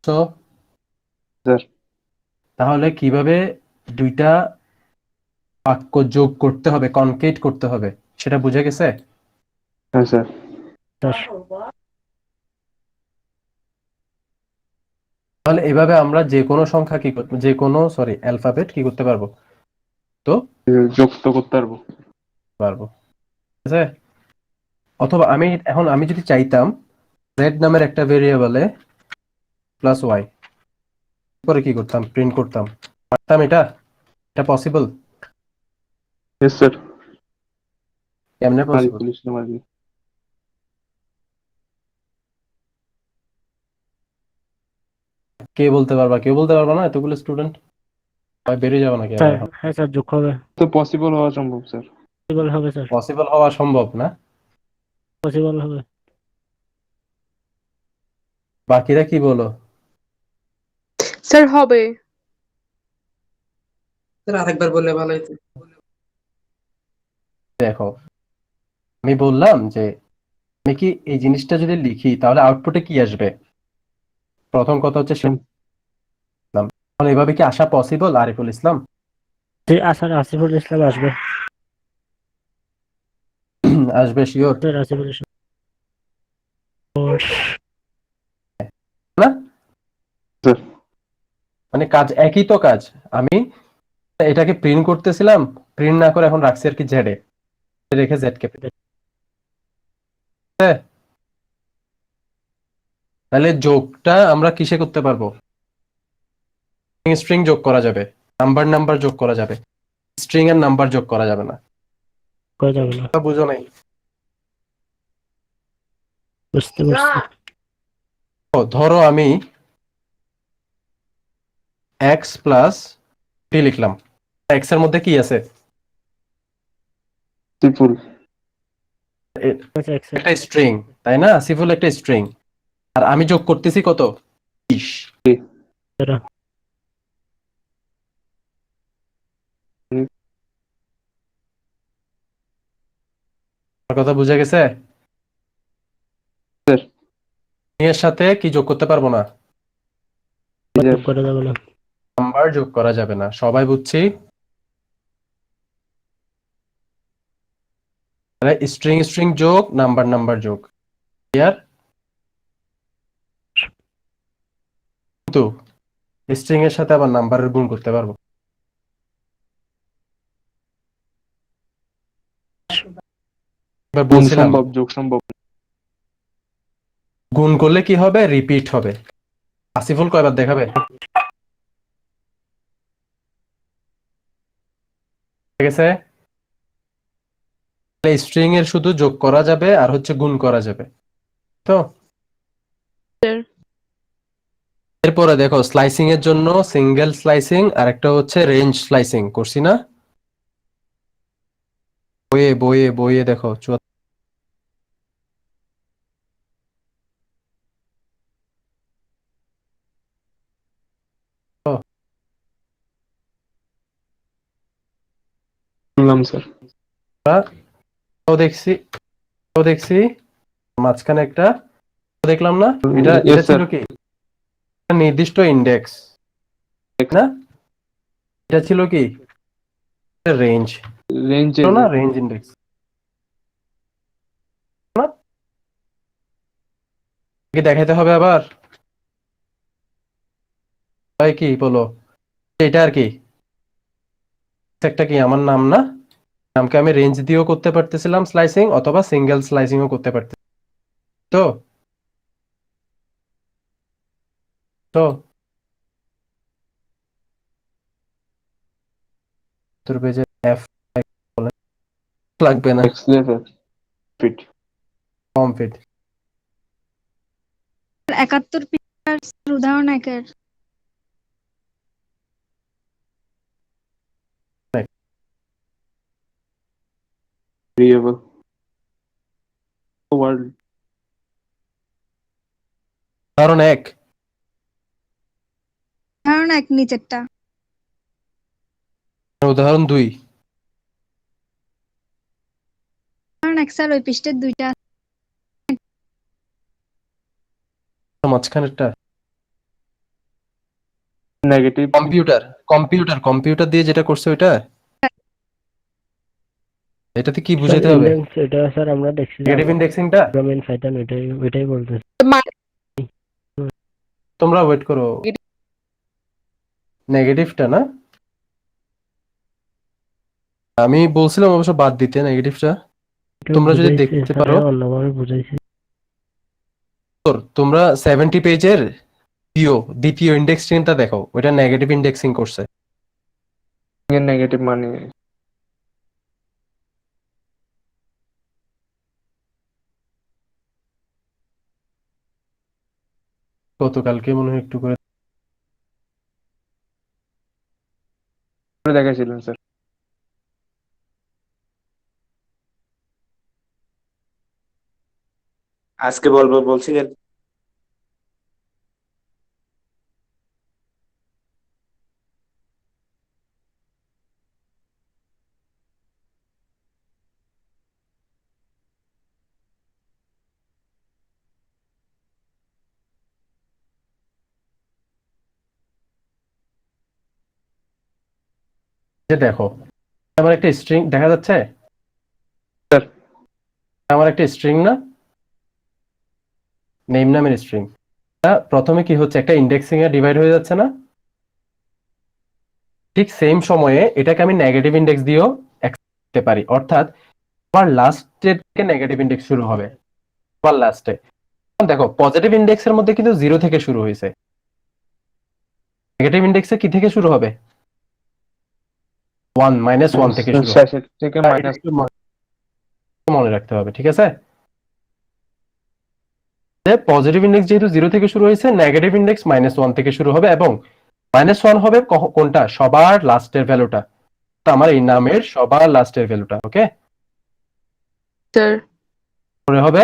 Speaker 1: তো
Speaker 2: স্যার।
Speaker 1: তাহলে কিভাবে দুইটা বাক্য যোগ করতে হবে, কনকেট করতে হবে, সেটা বুঝে গেছে?
Speaker 2: হ্যাঁ স্যার।
Speaker 3: স্যার
Speaker 1: তাহলে এভাবে আমরা যে কোনো সংখ্যা কি যে কোনো অ্যালফাবেট কি করতে পারবো? তো
Speaker 2: যুক্ত করতে পারবো।
Speaker 1: পারবো। ঠিক আছে? অথবা আমি যদি চাইতাম z নামের একটা ভেরিয়েবলে প্লাস ওয়াই, পরে কি করতাম? প্রিন্ট করতাম, পারতাম? এটা এটা পসিবল?
Speaker 2: Yes sir.
Speaker 1: কেমনে পসিবল?
Speaker 2: আজিবুল ইসলাম আরবি।
Speaker 1: কে বলতে পারবা? কেউ বলতে পারবা না? এতগুলো স্টুডেন্ট বেরিয়ে যাবে নাকি
Speaker 3: স্যার
Speaker 1: এখন?
Speaker 3: হ্যাঁ স্যার যোগ হবে।
Speaker 2: তো পসিবল হওয়া সম্ভব স্যার।
Speaker 3: পসিবল হবে স্যার,
Speaker 1: পসিবল হওয়া সম্ভব না?
Speaker 3: পসিবল হবে।
Speaker 1: বাকিরা কি বলো?
Speaker 6: স্যার হবে।
Speaker 4: স্যার আরেকবার বললে ভালো হতো।
Speaker 1: দেখো, আমি বললাম যে আমি কি এই জিনিসটা যদি লিখি তাহলে আউটপুটে কি আসবে? প্রথম কথা হচ্ছে এখন এভাবে কি আসা পসিবল আরিফুল ইসলাম?
Speaker 3: জি, স্যার আসিফুল ইসলাম আসবে।
Speaker 1: আসবে শিওর
Speaker 3: স্যার আসিফুল ইসলাম
Speaker 1: না?
Speaker 2: স্যার
Speaker 1: মানে কাজ একই তো কাজ। আমি এটাকে প্রিন্ট করতেছিলাম, প্রিন্ট না করে এখন রাখছি আর কি জেডে, রেখে জেড কে। তাহলে যোগটা আমরা কিসে করতে পারবো? স্ট্রিং যোগ করা যাবে, নাম্বার নাম্বার যোগ করা যাবে, স্ট্রিং এর নাম্বার যোগ করা যাবে না।
Speaker 3: করা যাবে না।
Speaker 1: তা বুঝো নাই?
Speaker 3: বুঝতে পারছি।
Speaker 1: ও, ধরো আমি এক্স প্লাস টি লিখলাম, এক্স এর মধ্যে কি আছে?
Speaker 2: সিফুল
Speaker 3: আচ্ছা, accept
Speaker 1: একটা স্ট্রিং, তাই না? সিফুল একটা স্ট্রিং, আর আমি যোগ করতেছি কত? 20।
Speaker 3: করা।
Speaker 1: আমার কথা বুঝে গেছে?
Speaker 2: স্যার
Speaker 1: এর সাথে কি যোগ করতে পারবো না?
Speaker 3: যোগ করা যাবে না।
Speaker 1: নাম্বার যোগ করা যাবে না, সবাই বুঝছি? তাহলে স্ট্রিং স্ট্রিং যোগ, নাম্বার নাম্বার যোগ, ক্লিয়ার? কিন্তু স্ট্রিং এর সাথে আবার নাম্বারের গুণ করতে পারবো। এবার
Speaker 2: গুণ
Speaker 1: বলছিলাম
Speaker 2: সম্ভব, যোগ সম্ভব।
Speaker 1: গুণ করলে কি হবে? রিপিট হবে। আসিফুল কয়বার দেখাবে? ঠিক আছে, স্ট্রিং এর শুধু যোগ করা যাবে আর হচ্ছে গুণ করা যাবে। তো
Speaker 6: স্যার
Speaker 1: এরপরে দেখো, স্লাইসিং এর জন্য সিঙ্গেল স্লাইসিং আর একটা হচ্ছে রেঞ্জ স্লাইসিং করছি না? বইয়ে বইয়ে বইয়ে দেখো,
Speaker 2: শুনলাম স্যার।
Speaker 1: দেখছি দেখছি মাঝখানে একটা দেখলাম না? এটা
Speaker 2: Yes,
Speaker 1: এটা ছিল
Speaker 2: sir.
Speaker 1: কি? একটা নির্দিষ্ট ইন্ডেক্স না? এটা ছিল কি? রেঞ্জ
Speaker 2: রেঞ্জ
Speaker 1: না? রেঞ্জ ইন্ডেক্স না? কি দেখাইতে হবে আবার? তাই কি বলো? এটা আর কি একটা কি আমার নাম না? নামকে আমি রেঞ্জ দিয়েও করতে পারতেছিলাম স্লাইসিং, অথবা সিঙ্গেল স্লাইসিংও করতে পারতেছি। তো তো তোর পেজে এফ লাগবে না,
Speaker 2: এক্সলেটার ফিট
Speaker 1: কমপ্লিট।
Speaker 6: 71 পৃষ্ঠার উদাহরণ একের।
Speaker 2: ভেরিয়েবল ওয়ার্ল্ড
Speaker 1: কারণ এক,
Speaker 6: উদাহরণ এক নিচেরটা।
Speaker 1: উদাহরণ 2,
Speaker 6: উদাহরণ এক স্যার ওই পৃষ্ঠের দুইটা।
Speaker 1: মাঝখানেরটা
Speaker 2: নেগেটিভ
Speaker 1: কম্পিউটার। কম্পিউটার দিয়ে যেটা করছে ওইটা, এটাতে কি বুঝাইতে হবে?
Speaker 3: ইন্ডেক্স এটা স্যার আমরা দেখছি
Speaker 1: নেগেটিভ ইন্ডেক্সিংটা।
Speaker 3: প্রোগ্রামিং পাইথন ওইটাই বলতেছি।
Speaker 1: তোমরা ওয়েট করো, নেগেটিভটা না? আমি বলছিলাম অবশ্য বাদ দিতে নেগেটিভটা। তোমরা যদি
Speaker 3: বুঝাইছি
Speaker 1: দেখতে
Speaker 3: স্যার,
Speaker 1: পারো,
Speaker 3: অন্যভাবে বুঝাইছি।
Speaker 1: তোমরা 70 পেজের দ্বিতীয় ইন্ডেক্সিংটা দেখো, ওইটা নেগেটিভ ইন্ডেক্সিং করছে।
Speaker 2: এর নেগেটিভ মানে
Speaker 1: গতকালকে মনে হয় একটু করে
Speaker 2: দেখাইছিলেন স্যার।
Speaker 8: আজকে বলবো বলছিলেন।
Speaker 1: যে দেখো আমার একটা স্ট্রিং দেখা যাচ্ছে,
Speaker 2: স্যার
Speaker 1: আমার একটা স্ট্রিং না, নেম নামের স্ট্রিং। প্রথমে কি হচ্ছে, একটা ইন্ডেক্সিং এ ডিভাইড হয়ে যাচ্ছে না? ঠিক সেম সময়ে এটাকে আমি নেগেটিভ ইন্ডেক্স দিয়েও করতে পারি, অর্থাৎ আমার লাস্টে থেকে নেগেটিভ ইন্ডেক্স শুরু হবে, আবার লাস্টে। দেখো পজিটিভ ইন্ডেক্সের মধ্যে কিন্তু 0 থেকে শুরু হয়েছে, নেগেটিভ ইন্ডেক্সে কি থেকে শুরু হবে? 1 -1 থেকে শুরু হবে।
Speaker 2: শেষের থেকে
Speaker 1: এটা
Speaker 2: মাইনাস
Speaker 1: একটু মনে রাখতে হবে, ঠিক আছে? পজিটিভ ইন্ডেক্স যেহেতু 0 থেকে শুরু হয়েছে, নেগেটিভ ইন্ডেক্স -1 থেকে শুরু হবে, এবং -1 হবে কোনটা? সবার লাস্টের ভ্যালুটা। তো আমার এই নামের সবার লাস্টের ভ্যালুটা, ওকে?
Speaker 4: স্যার
Speaker 1: পরে হবে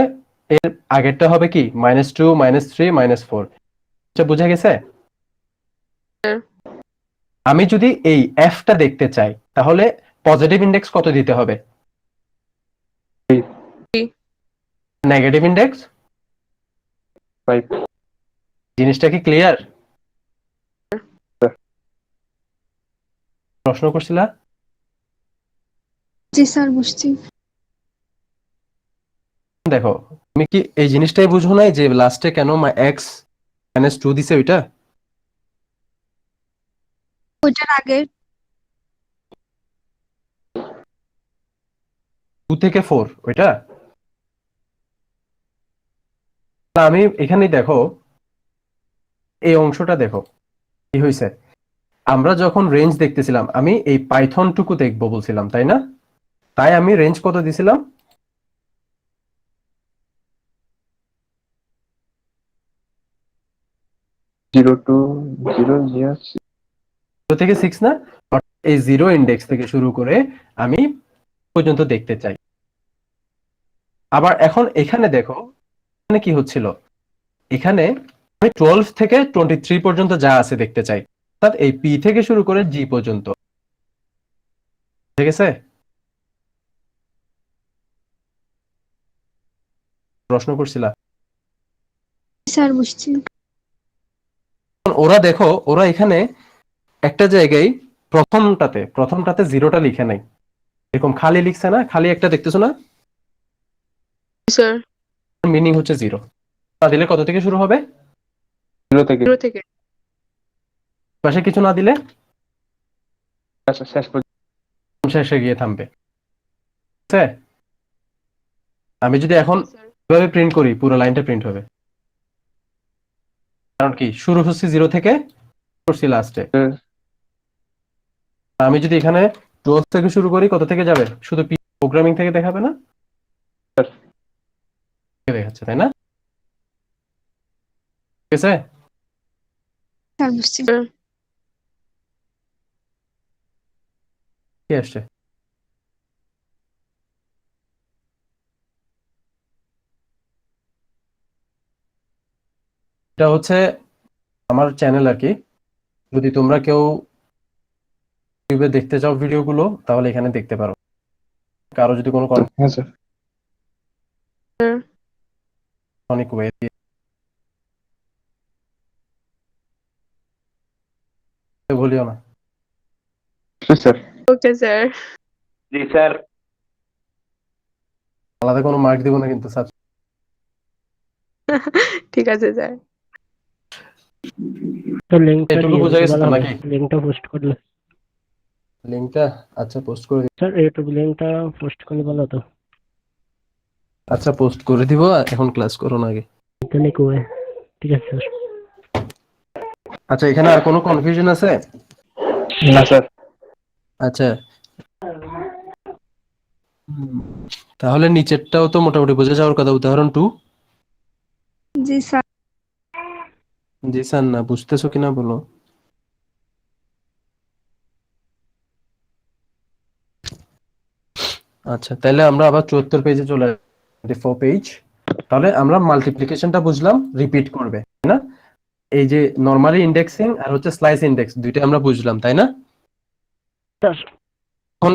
Speaker 1: এর আগেরটা হবে কি? -2 -3 -4। এটা বুঝা গেছে?
Speaker 4: স্যার
Speaker 1: আমি যদি এই এফটা দেখতে চাই তাহলে পজিটিভ ইন্ডেক্স কত দিতে হবে? Negative index.
Speaker 2: 5
Speaker 1: জিনিসটা কি ক্লিয়ার? প্রশ্ন করছিলা?
Speaker 6: জি স্যার বুঝছি।
Speaker 1: দেখো তুমি কি এই জিনিসটাই বুঝো নাই যে লাস্টে কেন এক্স -2 দিছে ওইটা?
Speaker 6: ওইটার আগে
Speaker 1: 2 থেকে 4 ওইটা। তা আমি এখানে দেখো এই অংশটা দেখো কি হয়েছে। আমরা যখন রেঞ্জ দেখতেছিলাম আমি এই পাইথন টুকু দেখবো বলছিলাম, তাই না? তাই আমি রেঞ্জ কত দিছিলাম?
Speaker 2: 0 to 0 0
Speaker 1: 0 থেকে 6 না? অর্থাৎ এই 0 ইন্ডেক্স থেকে শুরু করে আমি পর্যন্ত দেখতে চাই। আবার এখন এখানে দেখো এখানে কি হচ্ছিল, এখানে আমি 12 থেকে 23 পর্যন্ত যা আছে দেখতে চাই, অর্থাৎ এই পি থেকে শুরু করে জি পর্যন্ত, ঠিক আছে? প্রশ্ন করছিলা?
Speaker 6: স্যার বুঝছি।
Speaker 1: ওরা দেখো ওরা এখানে একটা জায়গায় প্রথমটাতে 0টা লিখে নাই, এরকম খালি লিখছে না? খালি একটা দেখতেছো না?
Speaker 4: স্যার
Speaker 1: মিনিং হচ্ছে 0। না দিলে কত থেকে শুরু হবে?
Speaker 2: 0 থেকে
Speaker 4: 0 থেকে
Speaker 1: পাশে কিছু না দিলে
Speaker 2: শেষ পর্যন্ত
Speaker 1: শেষে গিয়ে থামবে, ঠিক আছে? আমি যদি এখন
Speaker 4: স্যার
Speaker 1: এভাবে প্রিন্ট করি পুরো লাইনটা প্রিন্ট হবে, কারণ কি শুরু হচ্ছে 0 থেকে, করছি লাস্টে। আমি যদি এখানে 12 থেকে শুরু করি কত থেকে যাবে? শুধু প্রোগ্রামিং থেকে দেখাবে না? দেখাচ্ছে তাই না? ঠিক আছে?
Speaker 6: স্যার বুঝছি।
Speaker 1: কি আসছে? এটা হচ্ছে আমার চ্যানেল আর কি। যদি তোমরা কেউ ইউটিউবে দেখতে চাও ভিডিওগুলো তাহলে এখানে দেখতে পারো। কারো যদি কোনো
Speaker 2: হ্যাঁ স্যার
Speaker 1: অনেক ওয়ে ভুলিও না।
Speaker 2: স্যার
Speaker 4: ওকে স্যার
Speaker 8: জি স্যার।
Speaker 1: আলাদা কোনো মার্ক দিব না কিন্তু
Speaker 4: ঠিক আছে স্যার।
Speaker 3: তো লিঙ্কটা
Speaker 1: এটুকু
Speaker 3: দিয়ে
Speaker 1: বোঝা
Speaker 3: দিতে
Speaker 1: গেছে
Speaker 3: ভালো
Speaker 1: তো
Speaker 3: হবে,
Speaker 1: নাকি?
Speaker 3: লিঙ্কটা পোস্ট করলে।
Speaker 1: লিঙ্কটা আচ্ছা পোস্ট করে
Speaker 3: স্যার ইউটিউব লিঙ্কটা পোস্ট করলে ভালো হতো।
Speaker 1: আচ্ছা পোস্ট করে দিব, এখন ক্লাস করো না আগে।
Speaker 3: তাহলে কবে? ঠিক আছে স্যার।
Speaker 1: আচ্ছা এখানে আর কোনো কনফিউশন আছে?
Speaker 2: না স্যার
Speaker 1: আচ্ছা তাহলে নিচেরটাও তো মোটামুটি বোঝা যাওয়ার কথা। উদাহরণ 2।
Speaker 6: জি স্যার।
Speaker 1: জি স্যার না, বুঝতেছো কিনা বলো। আচ্ছা তাহলে আমরা আবার 74 পেজে চলে আসি, 4 পেজ। তাহলে আমরা মাল্টিপ্লিকেশনটা বুঝলাম, রিপিট করবে, তাই না? এই যে নরমালি ইন্ডেক্সিং আর হচ্ছে স্লাইস ইন্ডেক্স, দুইটা আমরা বুঝলাম, তাই না? এখন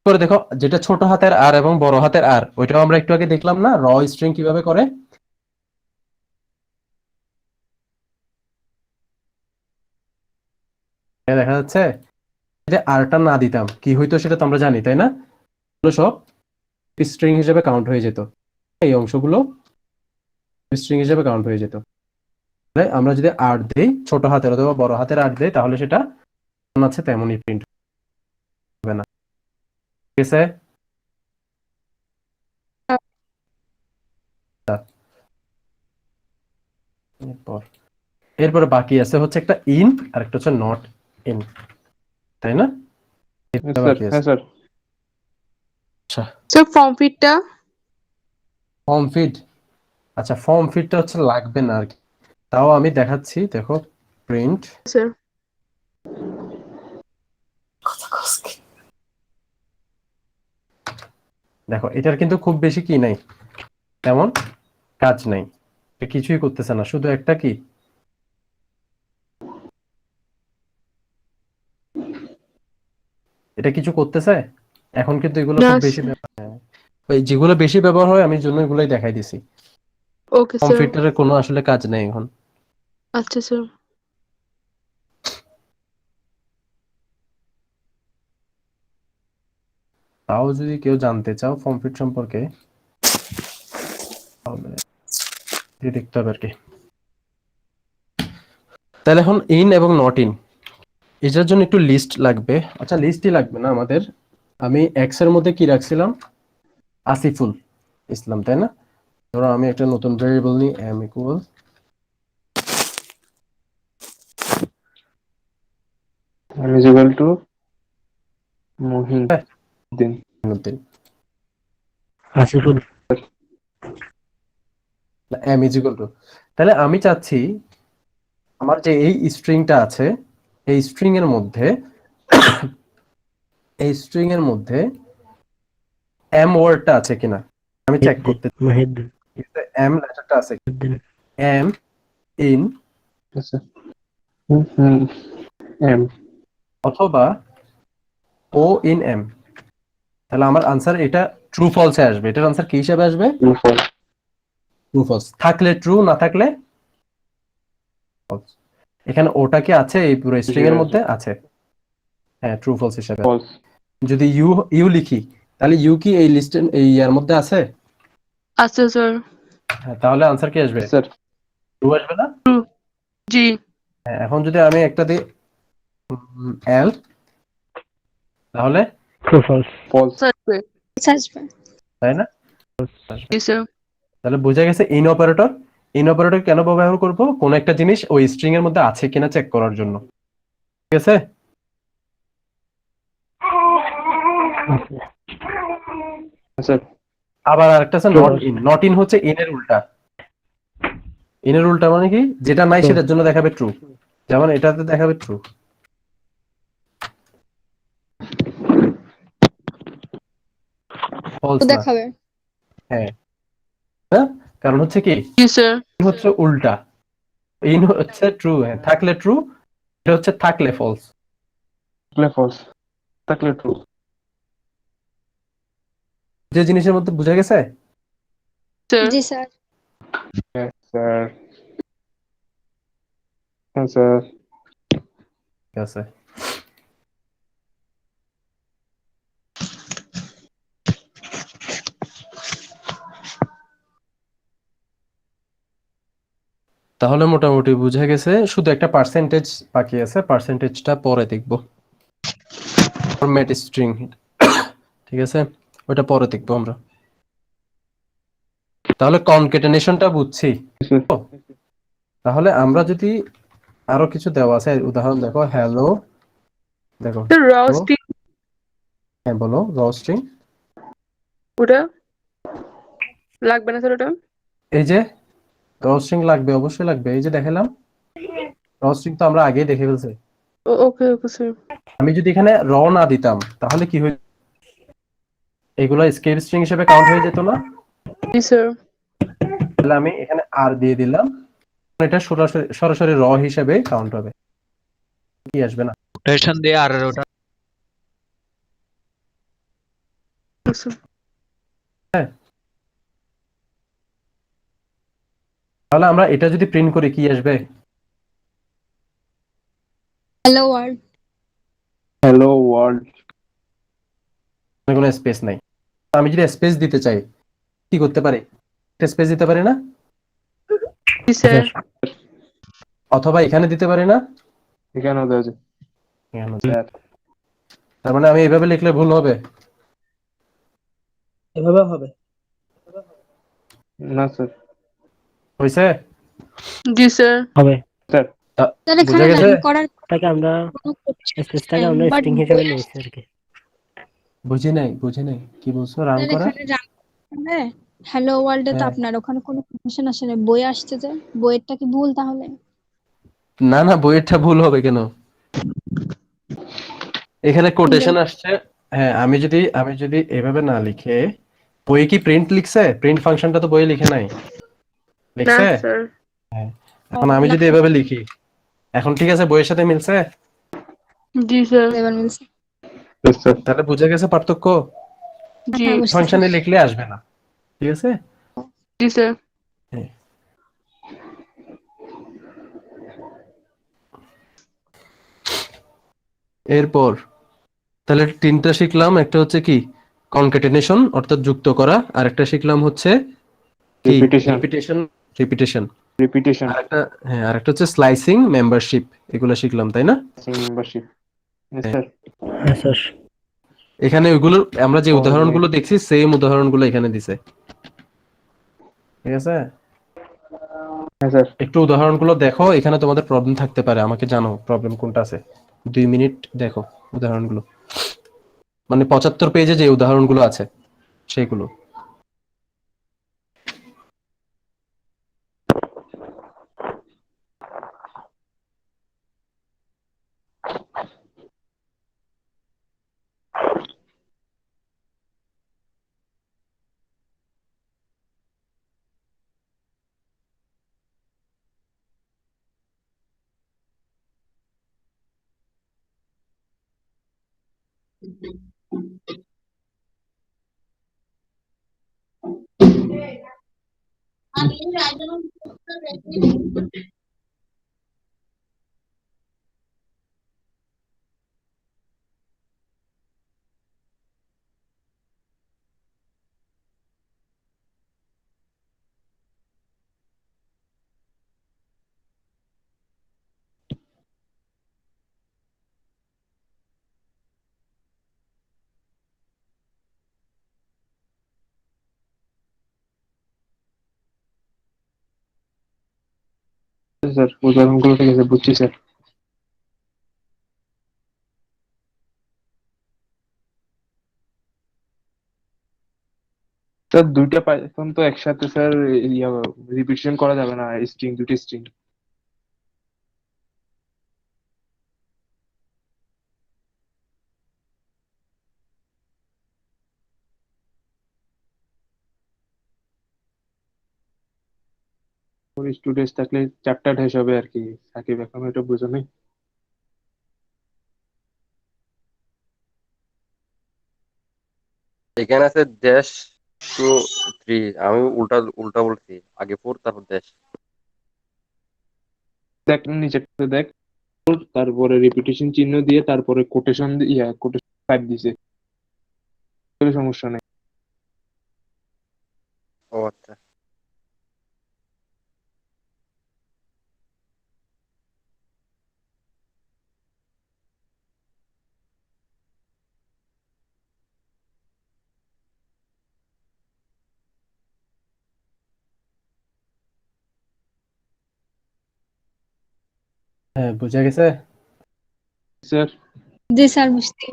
Speaker 1: করে দেখো, যেটা ছোট হাতের আর এবং বড় হাতের আর, ওইটাও আমরা একটু আগে দেখলাম না, র স্ট্রিং কিভাবে করে। দেখা যাচ্ছে যে আরটা না দিতাম কি হইতো সেটা তো আমরা জানি, তাই না? এগুলো সব স্ট্রিং হিসেবে কাউন্ট হয়ে যেত, এই অংশগুলো স্ট্রিং হিসেবে কাউন্ট হয়ে যেত। তাহলে আমরা যদি আর দেই, ছোট হাতের অথবা বড় হাতের আর দেই, তাহলে সেটা যেমন আছে তেমনই প্রিন্ট হবে না, ঠিক আছে? এরপরে বাকি আছে হচ্ছে একটা ইন আর একটা হচ্ছে নট ইন, তাই না?
Speaker 2: Yes,
Speaker 1: এটা
Speaker 2: sir.
Speaker 1: বাকি আছে।
Speaker 2: Yes, sir.
Speaker 1: আচ্ছা,
Speaker 9: স্যার ফর্ম ফিটটা
Speaker 1: ফর্ম ফিড, আচ্ছা ফর্ম ফিডটা হচ্ছে লাগবে না আর কি, তাও আমি দেখাচ্ছি, দেখো প্রিন্ট,
Speaker 9: স্যার
Speaker 1: দেখো এটার কিন্তু খুব বেশি কি নাই, তেমন কাজ নাই, এটা কিছুই করতেছে না, শুধু একটা কি এটা কিছু করতেছে এখন, কিন্তু এগুলো
Speaker 9: না
Speaker 1: খুব বেশি ওই যেগুলো বেশি ব্যবহার হয় আমি জন্য এগুলোই দেখাই দিছি।
Speaker 9: ওকে স্যার
Speaker 1: কম্পিউটারের কোনো আসলে কাজ নেই এখন।
Speaker 9: আচ্ছা স্যার
Speaker 1: তাও যদি কেউ জানতে চাও ফর্ম ফিট সম্পর্কে, তাহলে দেখতে হবে আর কি। তাহলে এখন ইন এবং নট ইন, এটার জন্য একটু লিস্ট লাগবে। আচ্ছা লিস্টই লাগবে না আমাদের, আমি এক্স এর মধ্যে কি রাখছিলাম, আসিফুল ইসলাম, তাই না? ধরো আমি একটা নতুন ভেরিয়েবল নিই, M equal
Speaker 2: M is equal to Muhyiddin.
Speaker 3: Asiful.
Speaker 1: M is equal to, তাহলে আমি চাচ্ছি আমার যে এই স্ট্রিংটা আছে, এই স্ট্রিং এর মধ্যে এই স্ট্রিং এর মধ্যে এম ওয়ার্ডটা আছে কিনা আমি চেক করতে চাই।
Speaker 3: মহিউদ্দিন।
Speaker 1: এম লেটারটা আছে, M in
Speaker 2: Yes, sir. Mm-hmm. M.
Speaker 1: অথবা ও ইন এম, তাহলে আমার আনসার এটা ট্রু ফলসে আসবে। এটার আনসার কি হিসাবে আসবে?
Speaker 2: True false.
Speaker 1: ট্রু ফলস, থাকলে ট্রু, না থাকলে ফলস। এখানে ওটা কি আছে এই পুরো স্ট্রিং এর মধ্যে? আছে, হ্যাঁ ট্রু ফলস হিসাবে।
Speaker 2: False.
Speaker 1: যদি ইউ ইউ লিখি, তাহলে ইউ কি এই লিস্টের এই ইয়ার মধ্যে আছে?
Speaker 9: আচ্ছা স্যার
Speaker 1: হ্যাঁ, তাহলে আনসার কি আসবে?
Speaker 2: Yes, sir.
Speaker 1: ট্রু আসবে না?
Speaker 9: জি
Speaker 1: হ্যাঁ, এখন যদি আমি একটা দিই এল, তাহলে
Speaker 3: ট্রু ফলস।
Speaker 2: False.
Speaker 9: স্যার
Speaker 6: আসবে।
Speaker 1: তাই না?
Speaker 9: জি স্যার
Speaker 1: তাহলে বোঝা গেছে ইন অপারেটর। ইন অপারেটর কেন ব্যবহার করব? কোন একটা জিনিস ওই স্ট্রিং এর মধ্যে আছে কিনা চেক করার জন্য, ঠিক আছে?
Speaker 2: Yes, sir.
Speaker 1: আবার আরেকটা আছে নট ইন। নট ইন হচ্ছে ইন এর উল্টা। ইন এর উল্টা মানে কি? যেটা নাই সেটার জন্য দেখাবে ট্রু, যেমন এটাতে দেখাবে ট্রু। ফলস না,
Speaker 6: দেখাবে।
Speaker 1: হ্যাঁ না, কারণ হচ্ছে কি
Speaker 9: জি স্যার
Speaker 1: ইন হচ্ছে উল্টা, ইন হচ্ছে ট্রু, হ্যাঁ থাকলে ট্রু, এটা হচ্ছে থাকলে false.
Speaker 2: Takle false. Takle true.
Speaker 1: যে জিনিসের মধ্যে বোঝা গেছে?
Speaker 9: স্যার
Speaker 6: জি sir.
Speaker 2: Yes, sir. Yes, sir.
Speaker 1: ঠিক আছে। তাহলে মোটামুটি বুঝে গেছে, শুধু একটা পার্সেন্টেজ বাকি আছে, পার্সেন্টেজটা পরে দেখব। ফরম্যাট স্ট্রিং, ঠিক আছে, ওটা পরে দেখবো আমরা। তাহলে কনকেটেনেশনটা বুঝছি।
Speaker 2: Yes, sir.
Speaker 1: তাহলে আমরা যদি আরো কিছু দেওয়া আছে, উদাহরণ দেখো, হ্যালো, দেখো
Speaker 9: স্যার রস্টিং
Speaker 1: হ্যাঁ বলো, র স্ট্রিং,
Speaker 9: ওটা লাগবে না স্যার ওটা
Speaker 1: এই যে র স্ট্রিং লাগবে, অবশ্যই লাগবে। এই যে দেখালাম র স্ট্রিং তো আমরা আগেই দেখে ফেলছি।
Speaker 9: ওকে ওকে স্যার
Speaker 1: আমি যদি এখানে র না দিতাম তাহলে কি হইতো? এগুলো স্কেপ স্ট্রিং হিসেবে কাউন্ট হয়ে যেত না?
Speaker 9: জি স্যার।
Speaker 1: তাহলে আমি এখানে আর দিয়ে দিলাম, এটা সরাসরি সরাসরি র হিসেবে কাউন্ট হবে, কি আসবে না।
Speaker 5: রোটেশন দিয়ে আর ওটা
Speaker 1: তাহলে আমরা এটা যদি প্রিন্ট করি কি আসবে?
Speaker 6: Hello world.
Speaker 2: Hello world.
Speaker 1: কোনো স্পেস নাই। আমি যদি স্পেস দিতে চাই কি করতে পারি? একটা স্পেস দিতে পারি না?
Speaker 9: জি স্যার।
Speaker 1: অথবা এখানে দিতে পারি না?
Speaker 2: এখানেও দেওয়া যায়
Speaker 1: এখানে।
Speaker 2: স্যার।
Speaker 1: তার মানে আমি এইভাবে লিখলে ভুল হবে?
Speaker 4: এভাবে হবে।
Speaker 2: না স্যার।
Speaker 1: হয়েছে?
Speaker 9: জি স্যার।
Speaker 3: হবে।
Speaker 2: স্যার
Speaker 6: স্যার
Speaker 1: বুঝা
Speaker 6: এখানে
Speaker 1: গেছে?
Speaker 6: রান করার
Speaker 3: তাকে আমরা
Speaker 6: কোনো কোশ্চেন
Speaker 3: স্পেসটাকে
Speaker 6: নাই,
Speaker 3: আমরা
Speaker 6: বাট
Speaker 3: স্ট্রিং হিসেবে নিয়েছি আর কি।
Speaker 1: বুঝি নাই কি বলছো? রান
Speaker 6: স্যার
Speaker 1: করা?
Speaker 6: এখানে রান করলে হ্যালো ওয়ার্ল্ডে তো
Speaker 1: হ্যাঁ।
Speaker 6: আপনার ওখানে কোনো কোশ্চেন আসে না, বই আসছে যে বইয়েরটা কি ভুল তাহলে?
Speaker 1: না বইয়েরটা ভুল হবে কেন? এখানে কোটেশন আসছে। হ্যাঁ, আমি যদি এভাবে না লিখে, বইয়ে কি প্রিন্ট লিখছে? প্রিন্ট ফাংশনটা তো বইয়ে লিখে নাই,
Speaker 9: না
Speaker 1: লিখছে?
Speaker 9: স্যার।
Speaker 1: এখন আমি যদি এভাবে লিখি, এখন ঠিক আছে, বইয়ের সাথে মিলছে?
Speaker 9: জি স্যার।
Speaker 6: এবার মিলছে।
Speaker 2: স্যার
Speaker 1: তাহলে বুঝা গেছে পার্থক্য?
Speaker 9: জি।
Speaker 6: হ্যাঁ, বুঝতে
Speaker 1: ফাংশনে
Speaker 6: পারছি।
Speaker 1: লিখলে আসবে না, ঠিক আছে?
Speaker 9: জি স্যার।
Speaker 1: এরপর তাহলে তিনটা শিখলাম, একটা হচ্ছে কি কনক্যাটেনেশন অর্থাৎ যুক্ত করা, আর একটা শিখলাম হচ্ছে কি
Speaker 2: রিপিটেশন।
Speaker 1: রিপিটেশন,
Speaker 2: রিপিটেশন
Speaker 1: আরেকটা হ্যাঁ আরেকটা হচ্ছে স্লাইসিং, মেম্বারশিপ, এগুলো শিখলাম তাই না?
Speaker 2: মেম্বারশিপ। স্যার
Speaker 3: হ্যাঁ স্যার।
Speaker 1: এখানে ওইগুলো আমরা যে উদাহরণগুলো দেখছি সেম উদাহরণগুলো এখানে দিছে, ঠিক আছে?
Speaker 2: হ্যাঁ স্যার।
Speaker 1: একটু উদাহরণগুলো দেখো, এখানে তোমাদের প্রবলেম থাকতে পারে, আমাকে জানো প্রবলেম কোনটা আছে। 2 মিনিট দেখো উদাহরণগুলো, মানে 75 পেজে যে উদাহরণগুলো আছে সেগুলো।
Speaker 2: স্যার উদাহরণগুলো ঠিক আছে, বুঝছি স্যার। স্যার দুইটা পাইথন তো একসাথে স্যার রিপিটেশন করা যাবে না, স্ট্রিং দুটি স্ট্রিং। স্টুডেন্টস থাকলে চারটা ঢেস হবে আর কি, সাকিব এখন এটা বুঝো নাই।
Speaker 10: এখানে আছে ড্যাশ টু 3, আমি উল্টা উল্টা বলছি, আগে 4 তারপর ড্যাশ।
Speaker 2: দেখ নিচেরটা দেখ, তারপরে রিপিটেশন চিহ্ন দিয়ে তারপরে কোটেশন কোটেশন 5 দিছে, কোনো সমস্যা নেই।
Speaker 10: ও আচ্ছা।
Speaker 1: হ্যাঁ, বুঝা গেছে?
Speaker 2: স্যার
Speaker 6: জি স্যার, বুঝতে।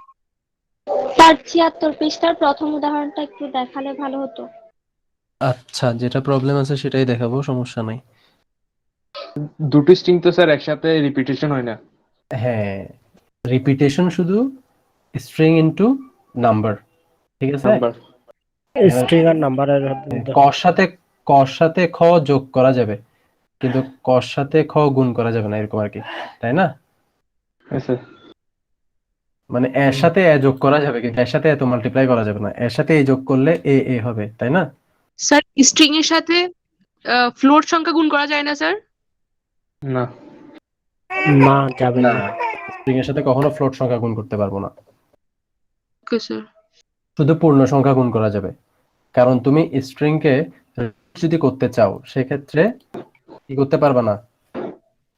Speaker 7: স্যার 76 পৃষ্ঠার প্রথম উদাহরণটা একটু দেখালে ভালো হতো।
Speaker 1: আচ্ছা, যেটা প্রবলেম আছে সেটাই দেখাবো, সমস্যা নাই।
Speaker 2: দুটো স্ট্রিং তো স্যার একসাথে রিপিটেশন হয় না।
Speaker 1: হ্যাঁ, রিপিটেশন শুধু স্ট্রিং ইনটু নাম্বার, ঠিক আছে?
Speaker 2: নাম্বার
Speaker 3: স্ট্রিং আর নাম্বারের
Speaker 1: কর সাথে খ যোগ করা যাবে, কিন্তু কর সাথে খ গুণ করা যাবে না, এরকম আর কি, তাই না?
Speaker 2: হ্যাঁ স্যার।
Speaker 1: মানে এর সাথে এ যোগ করা যাবে, কিন্তু এর সাথে এত মাল্টিপ্লাই করা যাবে না, এর সাথে এ যোগ করলে এ এ হবে, তাই না?
Speaker 9: স্যার স্ট্রিং এর সাথে ফ্লোট সংখ্যা গুণ করা যায় না স্যার?
Speaker 2: না।
Speaker 3: না যাবে
Speaker 1: না,
Speaker 3: না।
Speaker 1: স্ট্রিং এর সাথে কখনো ফ্লোট সংখ্যা গুণ করতে পারবো না,
Speaker 9: ওকে স্যার।
Speaker 1: শুধু পূর্ণ সংখ্যা গুণ করা যাবে। কারণ তুমি স্ট্রিং কে যদি করতে চাও সেক্ষেত্রে কি করতে পারবে না,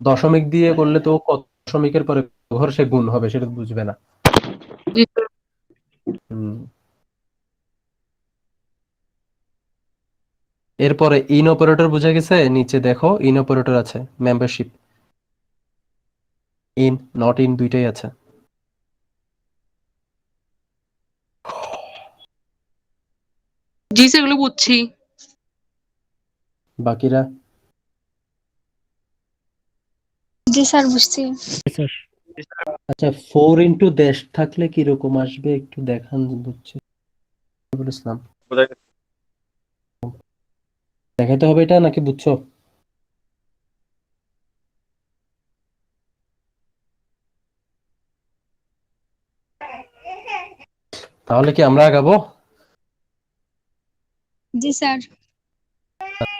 Speaker 1: দশমিক দিয়ে করলে তো কত দশমিকের পরে ঘর সে গুণ হবে সেটা বুঝবে না।
Speaker 9: জি স্যার।
Speaker 1: এরপরে ইন অপারেটর বোঝা গেছে, নিচে দেখো ইন অপারেটর আছে, মেম্বারশিপ, ইন নট ইন দুইটাই আছে।
Speaker 9: জি স্যার, এগুলো বুঝছি।
Speaker 1: বাকিরা
Speaker 6: জি স্যার বুঝছি।
Speaker 1: আচ্ছা, 4 ড্যাশ থাকলে কিরকম আসবে একটু দেখান, বুঝছি ইসলাম,
Speaker 10: বোঝা গেছে?
Speaker 1: দেখাইতে হবে এটা নাকি বুঝছো? তাহলে কি আমরা আগাবো?
Speaker 6: জি স্যার।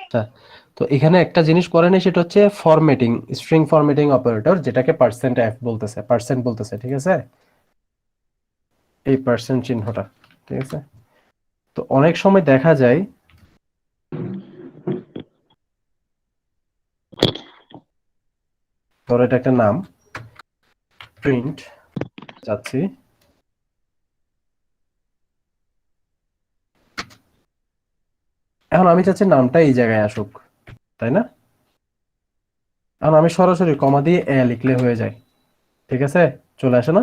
Speaker 1: আচ্ছা, তো এখানে একটা জিনিস করে নেই, সেটা হচ্ছে ফরম্যাটিং, স্ট্রিং ফরম্যাটিং অপারেটর, যেটাকে পার্সেন্ট এফ বলতেছে, পার্সেন্ট বলতেছে, ঠিক আছে? এই পার্সেন্ট চিহ্নটা, ঠিক আছে? তো অনেক সময় দেখা যায় ধরো এটা একটা নাম, প্রিন্ট চাচ্ছি, এখন আমি চাচ্ছি নামটা এই জায়গায় আসুক, তাই না? এখন আমি সরাসরি কমা দিয়ে এ লিখলে হয়ে যায়, ঠিক আছে? চলে আসে না?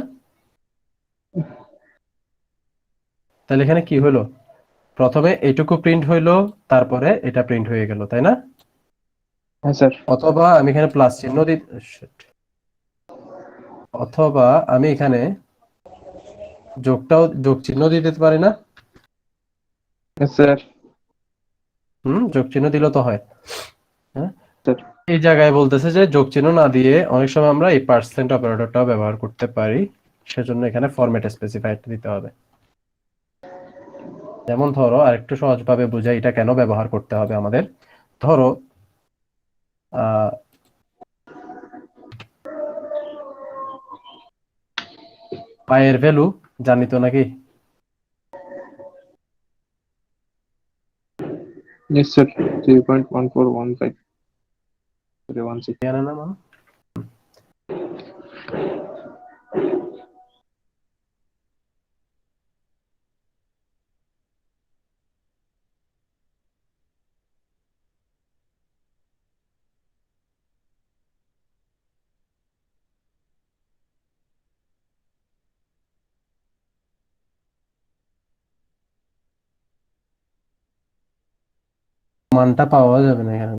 Speaker 1: তাহলে এখানে কি হলো, প্রথমে এইটুকু প্রিন্ট হইলো, তারপরে এটা প্রিন্ট হয়ে গেল, তাই না?
Speaker 2: হ্যাঁ স্যার।
Speaker 1: অথবা আমি এখানে প্লাস চিহ্ন অথবা আমি এখানে যোগ চিহ্ন দিয়ে দিতে পারি না?
Speaker 2: হ্যাঁ স্যার।
Speaker 1: যোগ চিহ্ন দিলে তো হয়, হ্যাঁ?
Speaker 2: স্যার।
Speaker 1: এই জায়গায় বলতেছে যে যোগ চিহ্ন না দিয়ে অনেক সময় আমরা এই পার্সেন্ট অপারেটরটাও ব্যবহার করতে পারি, সেজন্য এখানে ফরম্যাট স্পেসিফাইড দিতে হবে। যেমন ধরো আরেকটু সহজভাবে বুঝাই এটা কেন ব্যবহার করতে হবে আমাদের। ধরো পায়ের ভ্যালু জানি তো নাকি?
Speaker 2: Yes sir, 3.1415. Sorry, 16.
Speaker 1: জানে না মানে? মানটা পাওয়া যাবে না এখানে,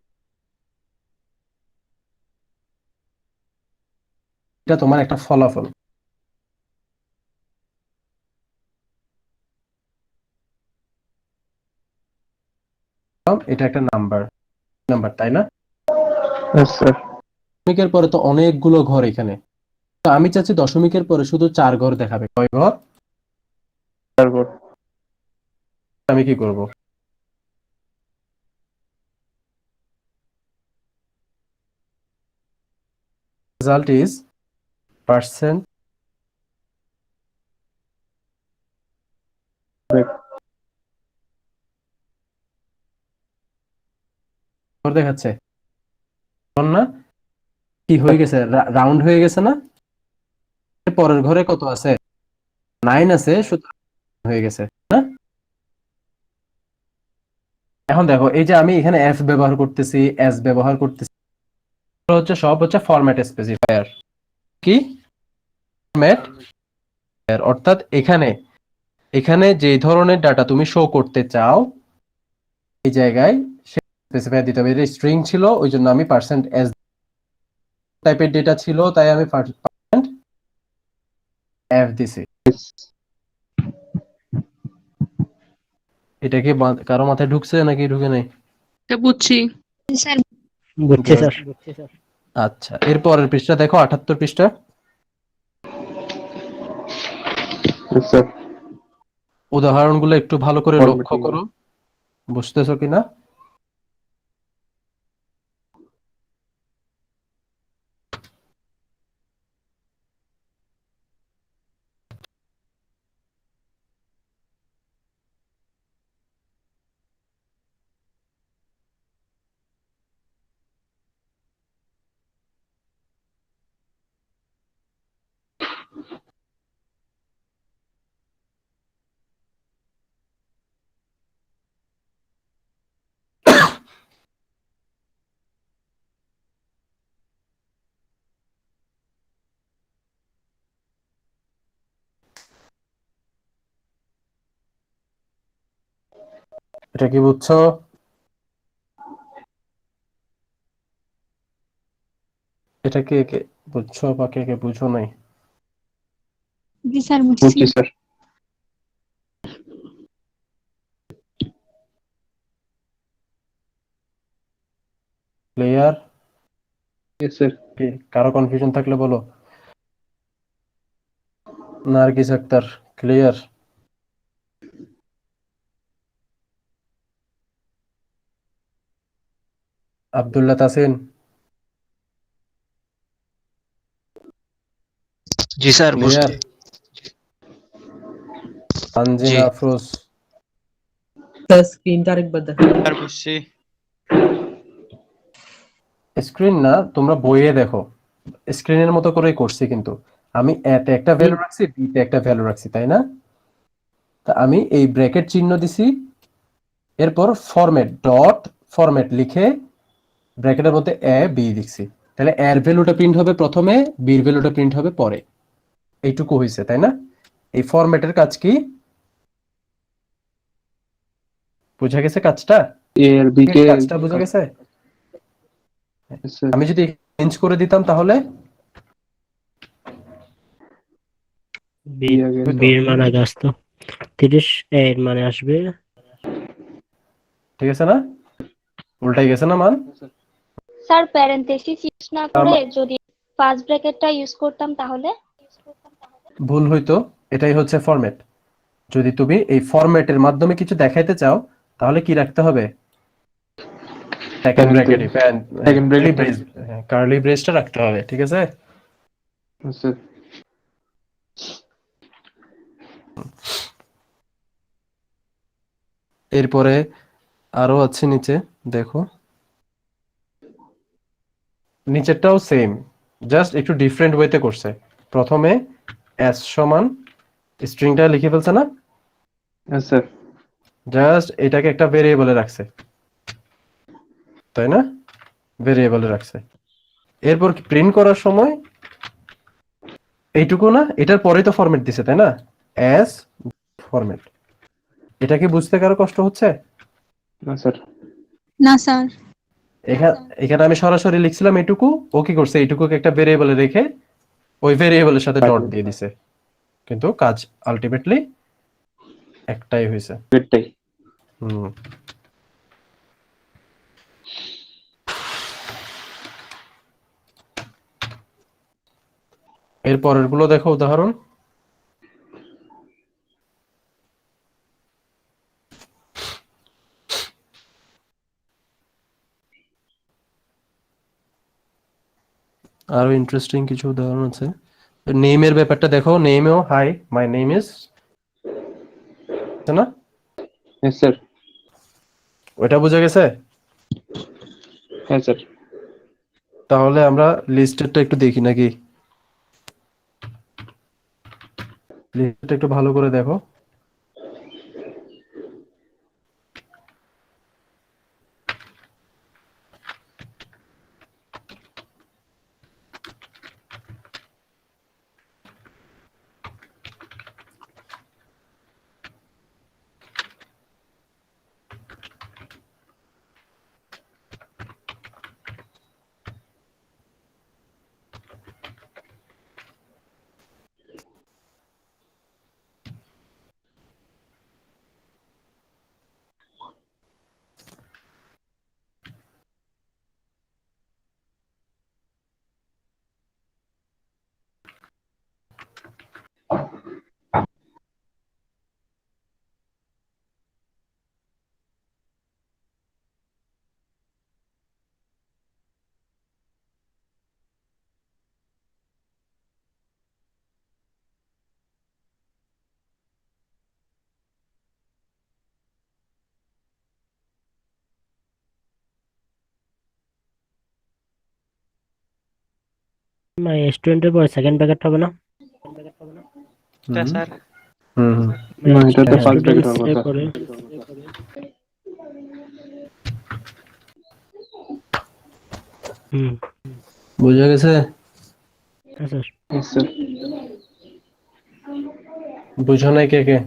Speaker 1: এটা তোমার একটা ফলাফল, এটা একটা নাম্বার, তাই না?
Speaker 2: Yes sir.
Speaker 1: দশমিকের পরে তো অনেকগুলো ঘর এখানে, তো আমি চাচ্ছি দশমিকের পরে শুধু 4 ঘর দেখাবে, কয় ঘর?
Speaker 2: তারপর
Speaker 1: আমি কি করব? রেজাল্ট ইজ পার্সেন্ট ঘর দেখাচ্ছে না, কি হয়ে গেছে, রাউন্ড হয়ে গেছে না? পরের ঘরে কত আছে? 9 আছে, সুতরাং হয়ে গেছে না? এখন দেখো এই যে আমি এখানে এফ ব্যবহার করতেছি, এস ব্যবহার করতেছি, সব হচ্ছে ফরম্যাট স্পেসিফায়ার। কি ফরম্যাট? অর্থাৎ এখানে যে ধরনের ডাটা তুমি শো করতে চাও এই জায়গায় স্পেসিফায়ার দিতে হবে। এটা স্ট্রিং ছিল ওই জন্য আমি পার্সেন্ট এস টাইপের ডেটা ছিল তাই আমি পার্সেন্ট এফ দিছি। এটা কি কারো মাথায় ঢুকছে নাকি ঢুকে নাই?
Speaker 9: এটা বুঝছি।
Speaker 6: স্যার
Speaker 3: বুঝছি
Speaker 1: Good.
Speaker 3: স্যার।
Speaker 1: আচ্ছা, এরপরের পৃষ্ঠা দেখো, 78 পৃষ্ঠা।
Speaker 2: Yes, sir.
Speaker 1: উদাহরণগুলো একটু ভালো করে লক্ষ্য
Speaker 2: Formatting.
Speaker 1: করো, বুঝতেছো কিনা? এটা কি বুঝছো? এটা কে কে বুঝছো বা কে কে বুঝো নাই?
Speaker 6: জি স্যার বুঝছি।
Speaker 2: বুঝছি স্যার।
Speaker 1: ক্লিয়ার?
Speaker 2: Yes, sir.
Speaker 1: কি কারো কনফিউশন থাকলে বলো। নার্গিস আক্তার, ক্লিয়ার? আব্দুল্লাহ তাসিন,
Speaker 5: জি স্যার,
Speaker 1: ক্লিয়ার?
Speaker 5: বুঝছি।
Speaker 1: তানজিন
Speaker 5: জি
Speaker 1: আফরোজ,
Speaker 4: স্যার স্ক্রিনটা আরেকবার দেখেন।
Speaker 5: স্যার, বুঝছি।
Speaker 1: স্ক্রিন না, তোমরা বইয়ে দেখো, স্ক্রিনের মতো করেই করছি, কিন্তু আমি এতে একটা ভ্যালু রাখছি, বিতে একটা ভ্যালু রাখছি, তাই না? তা আমি এই ব্র্যাকেট চিহ্ন দিছি, এরপর ফরম্যাট ডট ফরম্যাট লিখে ব্র্যাকেটের মধ্যে এ বি লিখছি। তাহলে এর ভ্যালুটা প্রিন্ট হবে প্রথমে, বির ভ্যালুটা প্রিন্ট হবে পরে। এইটুকু হয়েছে, তাই না? এই ফরম্যাটের কাজ কি, বুঝা গেছে কাজটা?
Speaker 2: A আর B কে
Speaker 1: কাজটা বুঝা গেছে?
Speaker 2: Yes, sir.
Speaker 1: আমি যদি চেঞ্জ করে দিতাম তাহলে
Speaker 3: বি
Speaker 2: B আগে
Speaker 3: বির মান আগে আসতো, 30 এর মানে আসবে।
Speaker 1: ঠিক আছে না? উল্টাই গেছে না মান?
Speaker 7: স্যার প্যারেন্থেসিস ইউজ না করে
Speaker 1: আমা-
Speaker 7: যদি ফার্স্ট ব্র্যাকেটটা ইউজ করতাম তাহলে?
Speaker 1: ভুল হইতো, এটাই হচ্ছে ফরম্যাট। যদি তুমি এই ফরম্যাটের মাধ্যমে কিছু দেখাইতে চাও তাহলে কি রাখতে হবে? সেকেন্ড ব্র্যাকেটে
Speaker 2: Second bracket টা।
Speaker 1: কার্লি ব্রেসটা রাখতে হবে, ঠিক আছে?
Speaker 2: Yes, sir.
Speaker 1: এরপরে আরো আছে নিচে, দেখো নিচেরটাও সেম, জাস্ট একটু ডিফারেন্ট ওয়েতে করছে। প্রথমে এস সমান স্ট্রিংটা লিখে ফেলছে না,
Speaker 2: Yes, sir.
Speaker 1: জাস্ট এটাকে একটা ভেরিয়েবলে রাখছে, তাই না? ভেরিয়েবলে রাখছে। এরপর প্রিন্ট করার সময় এইটুকু না, এটার পরেই তো ফরম্যাট দিছে, তাই না? S format. এটা কি বুঝতে কারো কষ্ট হচ্ছে?
Speaker 2: না স্যার।
Speaker 6: না স্যার।
Speaker 1: এখানে এখানে আমি সরাসরি লিখছিলাম এটুকু, ও কি করছে এইটুকুকে একটা ভেরিয়েবলে রেখে ওই ভেরিয়েবলের সাথে ডট দিয়ে দিছে, কিন্তু কাজ আলটিমেটলি একটাই হয়েছে।
Speaker 2: এটাই।
Speaker 1: হুম। এর পরের গুলো দেখো উদাহরণ। আরো ইন্টারেস্টিং কিছু উদাহরণ আছে। নেমের ব্যাপারটা দেখো, নেমেও হাই মাই নেম ইজ, না?
Speaker 2: Yes, sir.
Speaker 1: ওটা বোঝা গেছে?
Speaker 2: হ্যাঁ স্যার।
Speaker 1: তাহলে আমরা লিস্টেরটা একটু দেখি নাকি? লিস্টটা একটু ভালো করে দেখো।
Speaker 3: মানে স্টুডেন্টের পরে সেকেন্ড ব্র্যাকেট হবে না?
Speaker 5: হ্যাঁ
Speaker 1: হুম
Speaker 5: স্যার।
Speaker 1: হুম হুম
Speaker 2: না, এটাতে ফার্স্ট ব্র্যাকেট
Speaker 3: স্টুডেন্টস
Speaker 2: হবে
Speaker 3: এর
Speaker 2: স্যার।
Speaker 3: পরে হুম।
Speaker 1: বুঝা গেছে?
Speaker 3: হ্যাঁ স্যার।
Speaker 2: Yes, sir.
Speaker 1: বুঝো নাই কে কে?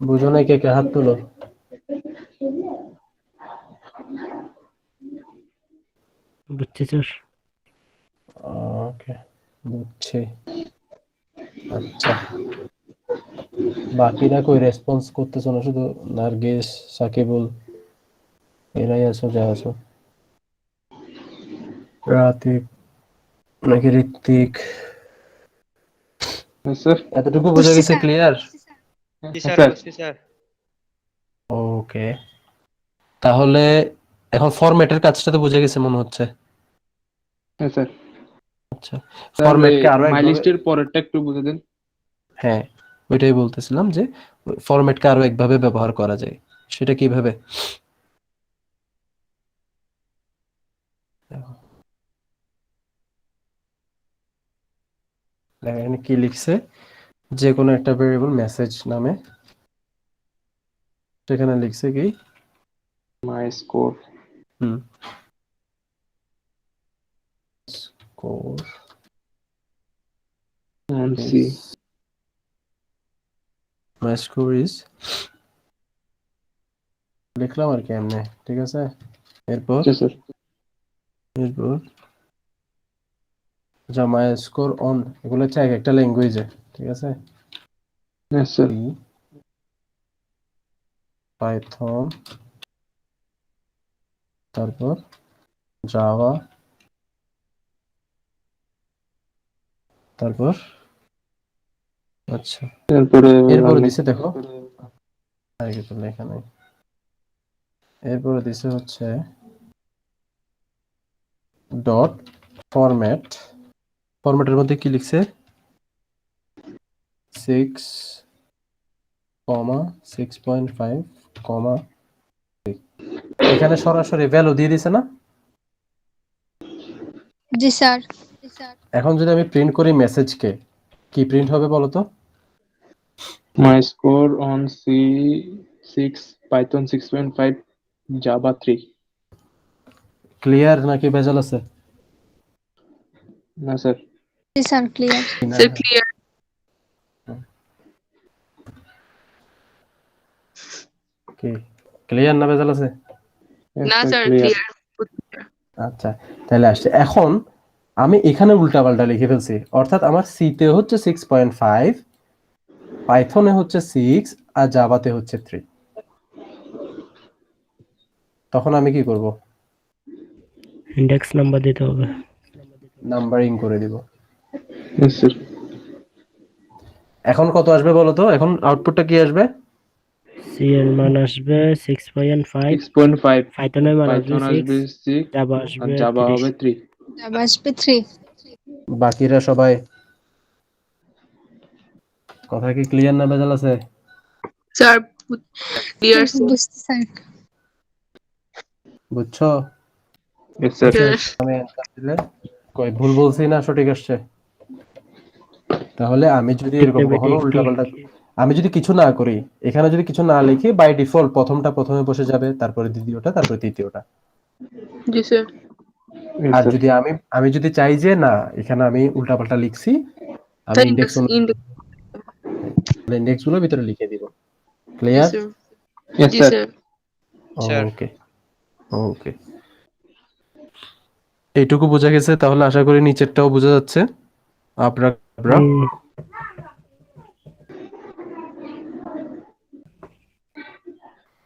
Speaker 1: বুঝো নাই কে কে? হাত তুলো।
Speaker 3: বুঝছি স্যার।
Speaker 1: ওকে, বুঝছি। আচ্ছা, বাকিরা কই রেসপন্স করতেছো না? শুধু নার্গিস, সাকিবুল এরাই আছো যা আছো। রাতিক নাকি ঋত্বিক?
Speaker 2: Yes, sir.
Speaker 1: এতটুকু বোঝা গেছে? ক্লিয়ার?
Speaker 5: জি
Speaker 2: Yes,
Speaker 5: স্যার,
Speaker 2: sir.
Speaker 5: বুঝছি স্যার।
Speaker 1: ওকে, তাহলে এখন ফরম্যাটের কাজটা তো বুঝে গেছে মনে হচ্ছে।
Speaker 2: Yes, sir.
Speaker 1: আচ্ছা,
Speaker 2: স্যার,
Speaker 1: ফরম্যাটকে আরো
Speaker 2: মাই
Speaker 1: একভাবে,
Speaker 2: লিস্টের পরেরটা একটু বুঝে দেন।
Speaker 1: হ্যাঁ ওইটাই বলতেছিলাম যে ফরম্যাটকে আরো একভাবে ব্যবহার করা যায়, সেটা কিভাবে? দেখো এখানে কি লিখছে, যে কোনো একটা ভেরিয়েবল মেসেজ নামে, সেখানে লিখছে কি
Speaker 2: my score
Speaker 1: score
Speaker 2: on C.
Speaker 1: My score is, লিখলাম আর কি এমনি, ঠিক আছে। এরপর
Speaker 2: Yes, sir.
Speaker 1: এরপর যা মাই স্কোর অন, এগুলো হচ্ছে এক একটা ল্যাঙ্গুয়েজে, ঠিক আছে।
Speaker 2: Yes, sir.
Speaker 1: পাইথন, তারপর জাভা, তারপর আচ্ছা
Speaker 2: তারপরে
Speaker 1: এরপরে
Speaker 2: আমি
Speaker 1: দিছে দেখো, আর কিছু লেখা নাই। এরপরে দিছে হচ্ছে ডট ফরম্যাট, ফরম্যাটের মধ্যে কি লিখছে 6,6.5, এখানে সরাসরি ভ্যালু দিয়ে দিছে না।
Speaker 6: জি স্যার।
Speaker 1: এখন যদি আমি প্রিন্ট করি মেসেজকে, কি প্রিন্ট হবে বলো তো?
Speaker 2: My score on C 6 Python 6.5 Java 3।
Speaker 1: Clear নাকি ভেজাল আছে?
Speaker 2: না স্যার।
Speaker 6: জি স্যার, ক্লিয়ার।
Speaker 9: Sir clear.
Speaker 1: কি ক্লিয়ার না ভেজাল আছে?
Speaker 9: না স্যার
Speaker 2: ক্লিয়ার।
Speaker 9: ক্লিয়ার।
Speaker 1: আচ্ছা, তাহলে আসছে। এখন আমি এখানে উল্টাপাল্টা লিখে ফেলছি, অর্থাৎ আমার সিতে হচ্ছে 6.5, পাইথনে হচ্ছে 6, আর জাভাতে হচ্ছে 3। তখন আমি কি করব?
Speaker 3: ইন্ডেক্স নাম্বার দিতে হবে।
Speaker 1: নাম্বারিং করে দিব।
Speaker 2: Yes, sir.
Speaker 1: এখন কত আসবে বলো তো? এখন আউটপুটটা কি আসবে?
Speaker 3: সি এর মান আসবে 6.5,
Speaker 2: 6.5
Speaker 3: পাইথনের মান
Speaker 2: পাইথন
Speaker 3: আসবে
Speaker 2: আসবে
Speaker 3: 6,
Speaker 2: 6
Speaker 3: জাভা
Speaker 2: আর
Speaker 3: আসবে
Speaker 2: জাভা
Speaker 3: 3।
Speaker 2: হবে 3।
Speaker 6: জাভা আসবে 3।
Speaker 1: বাকিরা সবাই কথা কি ক্লিয়ার না ভেজাল আছে?
Speaker 9: স্যার ক্লিয়ার
Speaker 6: বুঝতে স্যার।
Speaker 1: বুঝছো?
Speaker 2: Yes, sir.
Speaker 9: স্যার।
Speaker 1: আমি অ্যান্সার দিলে কই ভুল বলছি না সঠিক আসছে? তাহলে আমি যদি এরকম কখনো উল্টাপাল্টা, আমি যদি কিছু না করি, এখানে যদি কিছু না লিখি, বাই ডিফল্ট প্রথমটা প্রথমে বসে যাবে, তারপরে দ্বিতীয়টা, তারপরে তৃতীয়টা।
Speaker 9: জি স্যার।
Speaker 2: Yes,
Speaker 1: আর
Speaker 2: sir.
Speaker 1: যদি আমি যদি চাই যে না, এখানে আমি উল্টাপাল্টা লিখছি, আমি
Speaker 9: স্যার
Speaker 1: ইন্ডেক্স গুলো ভিতরে লিখে দিব। ক্লিয়ার?
Speaker 2: Yes,
Speaker 9: জি
Speaker 2: sir.
Speaker 9: স্যার।
Speaker 5: স্যার।
Speaker 1: ওকে ওকে, এইটুকু বোঝা গেছে। তাহলে আশা করি নিচেরটাও বোঝা যাচ্ছে। আপনারা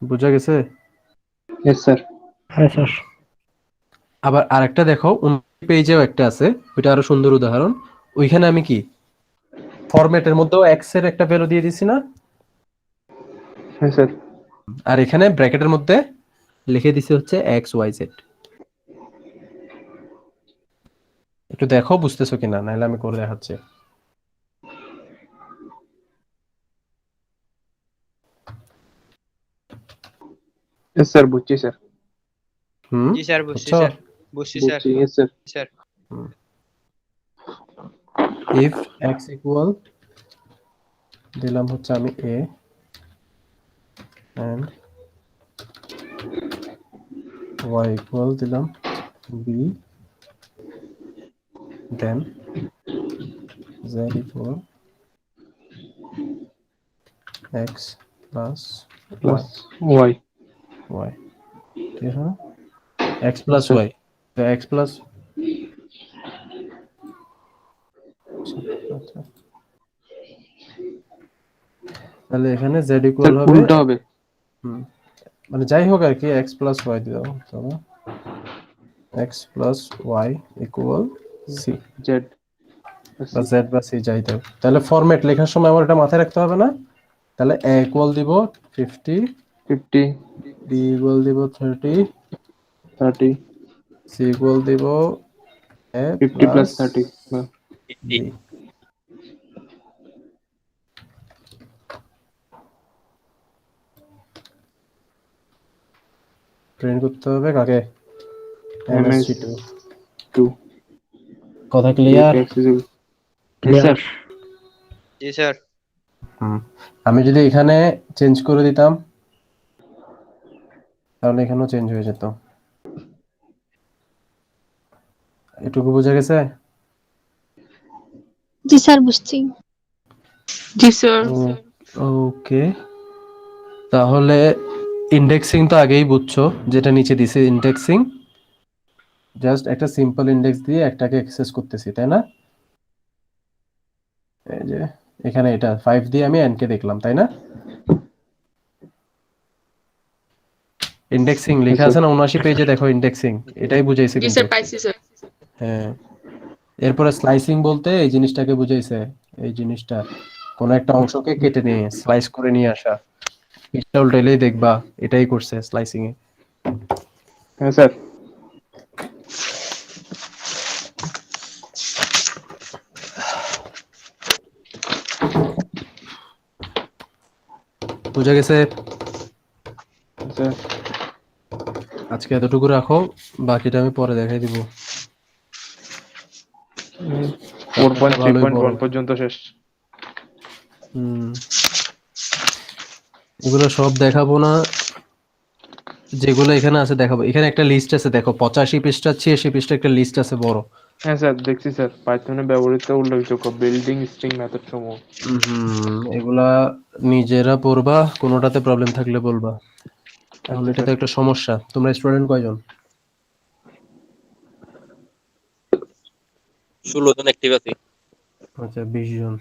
Speaker 1: বোঝা গেছে?
Speaker 2: Yes, sir.
Speaker 3: হ্যাঁ স্যার।
Speaker 1: আবার আরেকটা দেখো, পেজেও একটা আছে, ওইটা আরো সুন্দর উদাহরণ। ওইখানে আমি কি ফরম্যাটের মধ্যেও এক্স এর একটা ভ্যালু দিয়ে দিছি না,
Speaker 2: Yes, sir.
Speaker 1: আর এখানে ব্র্যাকেটের মধ্যে লিখে দিছি হচ্ছে এক্স ওয়াই জেড। একটু দেখো বুঝতেছো কিনা, নাহলে আমি করে দেখাচ্ছি।
Speaker 2: Yes, sir. বুঝছি স্যার।
Speaker 5: জি স্যার, বুঝছি
Speaker 1: বুঝছো?
Speaker 5: স্যার। বসছি স্যার
Speaker 2: বুঝছি yes sir
Speaker 5: sir
Speaker 1: if X equal দিলাম হচ্ছে আমি এ এন্ড ওয়াই ইকুয়াল দিলাম B then Z equal X plus
Speaker 2: plus Y
Speaker 1: Y ঠিক আছে না এক্স প্লাস
Speaker 2: আচ্ছা।
Speaker 1: ওয়াই তো এক্স প্লাস তাহলে এখানে জেড ইকুয়াল হবে
Speaker 2: উল্টা হবে
Speaker 1: মানে যাই হোক আর কি এক্স প্লাস ওয়াই দিও তবে X plus Y equal C
Speaker 2: Z
Speaker 1: বা জেড বা সি যাই দাও তাহলে ফরম্যাট লেখার সময় আমার এটা মাথায় রাখতে হবে না তাহলে এ ইকুয়াল দিব 50
Speaker 2: 50
Speaker 1: বি ইকুয়াল দিব 30
Speaker 2: 30
Speaker 1: সি ইকুয়াল দিব এ
Speaker 2: 50 প্লাস 30 বা
Speaker 1: বি প্রিন্ট করতে হবে কাকে
Speaker 2: ms2
Speaker 1: কথা clear
Speaker 2: x is yes sir
Speaker 5: জি স্যার
Speaker 1: আমি যদি এখানে চেঞ্জ করে দিতাম তাহলে এখানেও চেঞ্জ হয়ে যেত এটুকু বোঝা গেছে
Speaker 6: জি স্যার বুঝছি।
Speaker 9: জি স্যার
Speaker 1: ওকে তাহলে ইন্ডেক্সিং তো আগেই বুঝছো যেটা নিচে দিছে ইন্ডেক্সিং জাস্ট একটা সিম্পল ইন্ডেক্স দিয়ে একটাকে অ্যাক্সেস করতেছি তাই না এই যে এখানে এটা 5 দিয়ে আমি n কে দেখলাম তাই না ইন্ডেক্সিং লেখা আছে না 79 পেজে দেখো ইন্ডেক্সিং এটাই বুঝাইছে
Speaker 9: জি
Speaker 1: কিন্তু
Speaker 9: স্যার পাইছি স্যার
Speaker 1: হ্যাঁ এরপরে স্লাইসিং বলতে এই জিনিসটাকে বুঝাইছে এই জিনিসটা কোন একটা অংশকে কেটে নিয়ে স্লাইস করে নিয়ে আসা এটা উল্টাইলেই দেখবা এটাই করছে স্লাইসিং এ
Speaker 2: হ্যাঁ স্যার
Speaker 1: বুঝা গেছে
Speaker 2: স্যার
Speaker 1: আজকে এতটুকু রাখো বাকিটা আমি পরে দেখাই দিব
Speaker 2: 4.3.1 পর্যন্ত শেষ
Speaker 1: এগুলো সব দেখাবো না যেগুলো এখানে আছে দেখাবো এখানে একটা লিস্ট আছে দেখো 85 পৃষ্ঠা 86 পৃষ্ঠা একটা লিস্ট আছে বড়
Speaker 2: হ্যাঁ স্যার দেখছি স্যার পাইথনে ব্যবহৃত উল্লেখযোগ্য বিল্ডিং স্ট্রিং মেথড সমূহ
Speaker 1: এগুলা নিজেরা পড়বা কোনোটাতে প্রবলেম থাকলে বলবা এখন এটা তো একটা সমস্যা তোমরা স্টুডেন্ট কয়জন
Speaker 10: 16 জন অ্যাক্টিভ আছে
Speaker 1: আচ্ছা 20 জন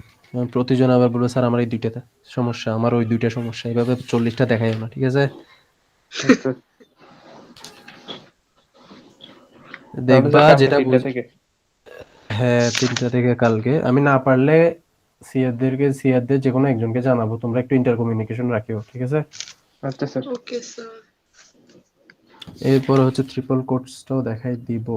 Speaker 1: প্রতিজন আবার বলবে স্যার আমার এই দুইটাতে সমস্যা আমার ওই দুইটা সমস্যা এইভাবে 40টা দেখাই না ঠিক আছে দেখবা যেটা হ্যাঁ 3টা থেকে কালকে আমি না পারলে সিয়ারদের যে কোনো একজনকে জানাবো তোমরা একটু ইন্টার কমিউনিকেশন রাখিও ঠিক আছে
Speaker 2: আচ্ছা স্যার
Speaker 9: ওকে স্যার
Speaker 1: এরপর হচ্ছে ট্রিপল কোটসটাও দেখাই দিব